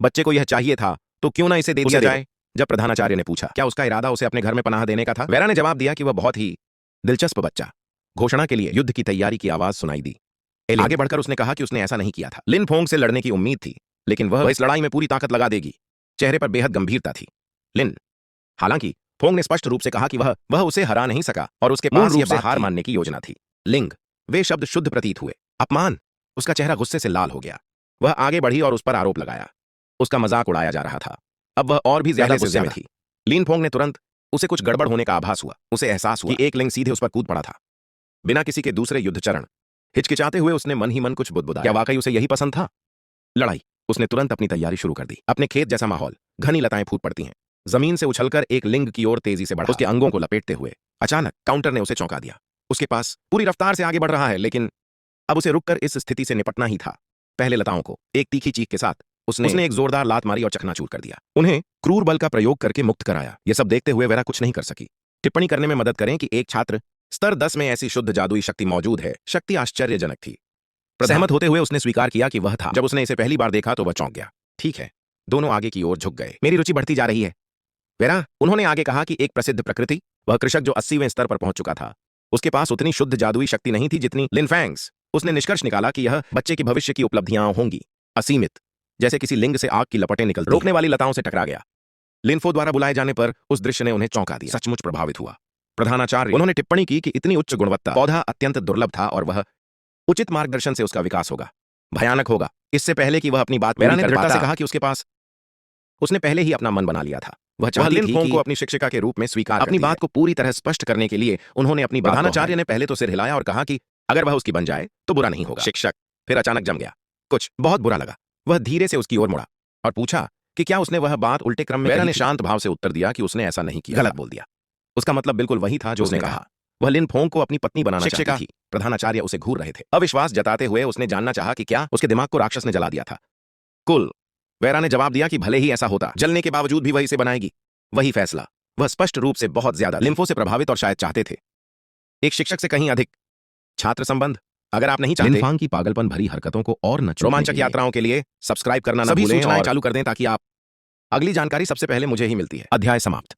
S1: बच्चे को यह चाहिए था तो क्यों ना इसे दे दिया जाए। जब प्रधानाचार्य ने पूछा क्या उसका इरादा उसे अपने घर में पनाह देने का था, वेरा ने जवाब दिया कि वह बहुत ही दिलचस्प बच्चा। घोषणा के लिए युद्ध की तैयारी की आवाज सुनाई दी। आगे बढ़कर उसने कहा कि उसने ऐसा नहीं किया था। लिन फोंग से लड़ने की उम्मीद थी लेकिन वह इस लड़ाई में पूरी ताकत लगा देगी। चेहरे पर बेहद गंभीरता थी। लिन हालांकि फोंग ने स्पष्ट रूप से कहा कि वह उसे हरा नहीं सका और उसके पास यह बात हार मानने की योजना थी। लिंग वे शब्द शुद्ध प्रतीत हुए। अपमान। उसका चेहरा गुस्से से लाल हो गया। वह आगे बढ़ी और उस पर आरोप लगाया उसका मजाक उड़ाया जा रहा था। अब वह और भी ज्यादा गुस्से में थी। लिन फोंग ने तुरंत उसे कुछ गड़बड़ होने का आभास हुआ। उसे एहसास हुआ कि एक लिंग सीधे उस पर कूद पड़ा था बिना किसी के दूसरे युद्ध चरण। हिचकिचाते हुए उसने मन ही मन कुछ बुदबुदाया। क्या वाकई उसे यही पसंद था? लड़ाई। उसने तुरंत अपनी तैयारी शुरू कर दी। अपने खेत जैसा माहौल, घनी लताएं फूट पड़ती हैं। जमीन से उछलकर एक लिंग की ओर तेजी से बढ़ा, उसके अंगों को लपेटते हुए। अचानक काउंटर ने उसे चौंका दिया। उसके पास पूरी रफ्तार से आगे बढ़ रहा है लेकिन अब उसे रुककर इस स्थिति से निपटना ही था। पहले लताओं को एक तीखी चीख के साथ उसने एक जोरदार लात मारी और चकनाचूर कर दिया। उन्हें क्रूर बल का प्रयोग करके मुक्त कराया। यह सब देखते हुए वेरा कुछ नहीं कर सकी। टिप्पणी करने में मदद करें कि एक छात्र स्तर 10 में ऐसी शुद्ध जादुई शक्ति मौजूद है। शक्ति आश्चर्यजनक थी। सहमत होते हुए उसने स्वीकार किया कि वह था। जब उसने इसे पहली बार देखा तो वह चौंक गया। ठीक है, दोनों आगे की ओर झुक गए। मेरी रुचि बढ़ती जा रही है, वेरा, उन्होंने आगे कहा कि एक प्रसिद्ध प्रकृति, वह कृषक जो 80वें स्तर पर पहुंच चुका था, उसके पास उतनी शुद्ध जादुई शक्ति नहीं थी जितनी लिन फैंग्स। उसने निष्कर्ष निकाला कि यह बच्चे की भविष्य की उपलब्धियां होंगी, असीमित, जैसे किसी लिंग से आग की लपटें निकलती। रोकने वाली लताओं से टकरा गया। लिनफो द्वारा बुलाए जाने पर उस दृश्य ने उन्हें चौंका दिया। सचमुच प्रभावित हुआ। प्रधानाचार्य, उन्होंने टिप्पणी की कि इतनी उच्च गुणवत्ता पौधा अत्यंत दुर्लभ था और वह उचित मार्गदर्शन से उसका विकास होगा, भयानक होगा। इससे पहले कि वह अपनी बात वेरा ने दृढ़ता से कहा कि उसके पास, उसने पहले ही अपना मन बना लिया था। वह चाहती थी कि को अपनी शिक्षिका के रूप में स्वीकार अपनी बात को पूरी तरह स्पष्ट करने के लिए उन्होंने अपनी प्रधानाचार्य ने पहले तो सिर हिलाया और कहा कि अगर वह उसकी बन जाए तो बुरा नहीं होगा। शिक्षक फिर अचानक जम गया। कुछ बहुत बुरा लगा। वह धीरे से उसकी ओर मुड़ा और पूछा कि क्या उसने वह बात उल्टे क्रम में। वेरा ने शांत भाव से उत्तर दिया कि उसने ऐसा नहीं किया, गलत बोल दिया। उसका मतलब बिल्कुल वही था जो उसने कहा। वह लिन फोंग को अपनी पत्नी बनाना चाहती थी। प्रधानाचार्य उसे घूर रहे थे। अविश्वास जताते हुए उसने जानना चाहा कि क्या उसके दिमाग को राक्षस ने जला दिया था। कुल, वेरा ने जवाब दिया कि भले ही ऐसा होता, जलने के बावजूद भी वह इसे बनाएगी। वही फैसला। वह स्पष्ट रूप से बहुत ज्यादा लिम्फो से प्रभावित और शायद चाहते थे, एक शिक्षक से कहीं अधिक। छात्र संबंध, अगर आप नहीं चाहते लिन फांग की पागलपन भरी हरकतों को और न रोमांचक यात्राओं के लिए सब्सक्राइब करना न भूलें और चालू कर दें ताकि आप अगली जानकारी सबसे पहले मुझे ही मिलती है। अध्याय समाप्त।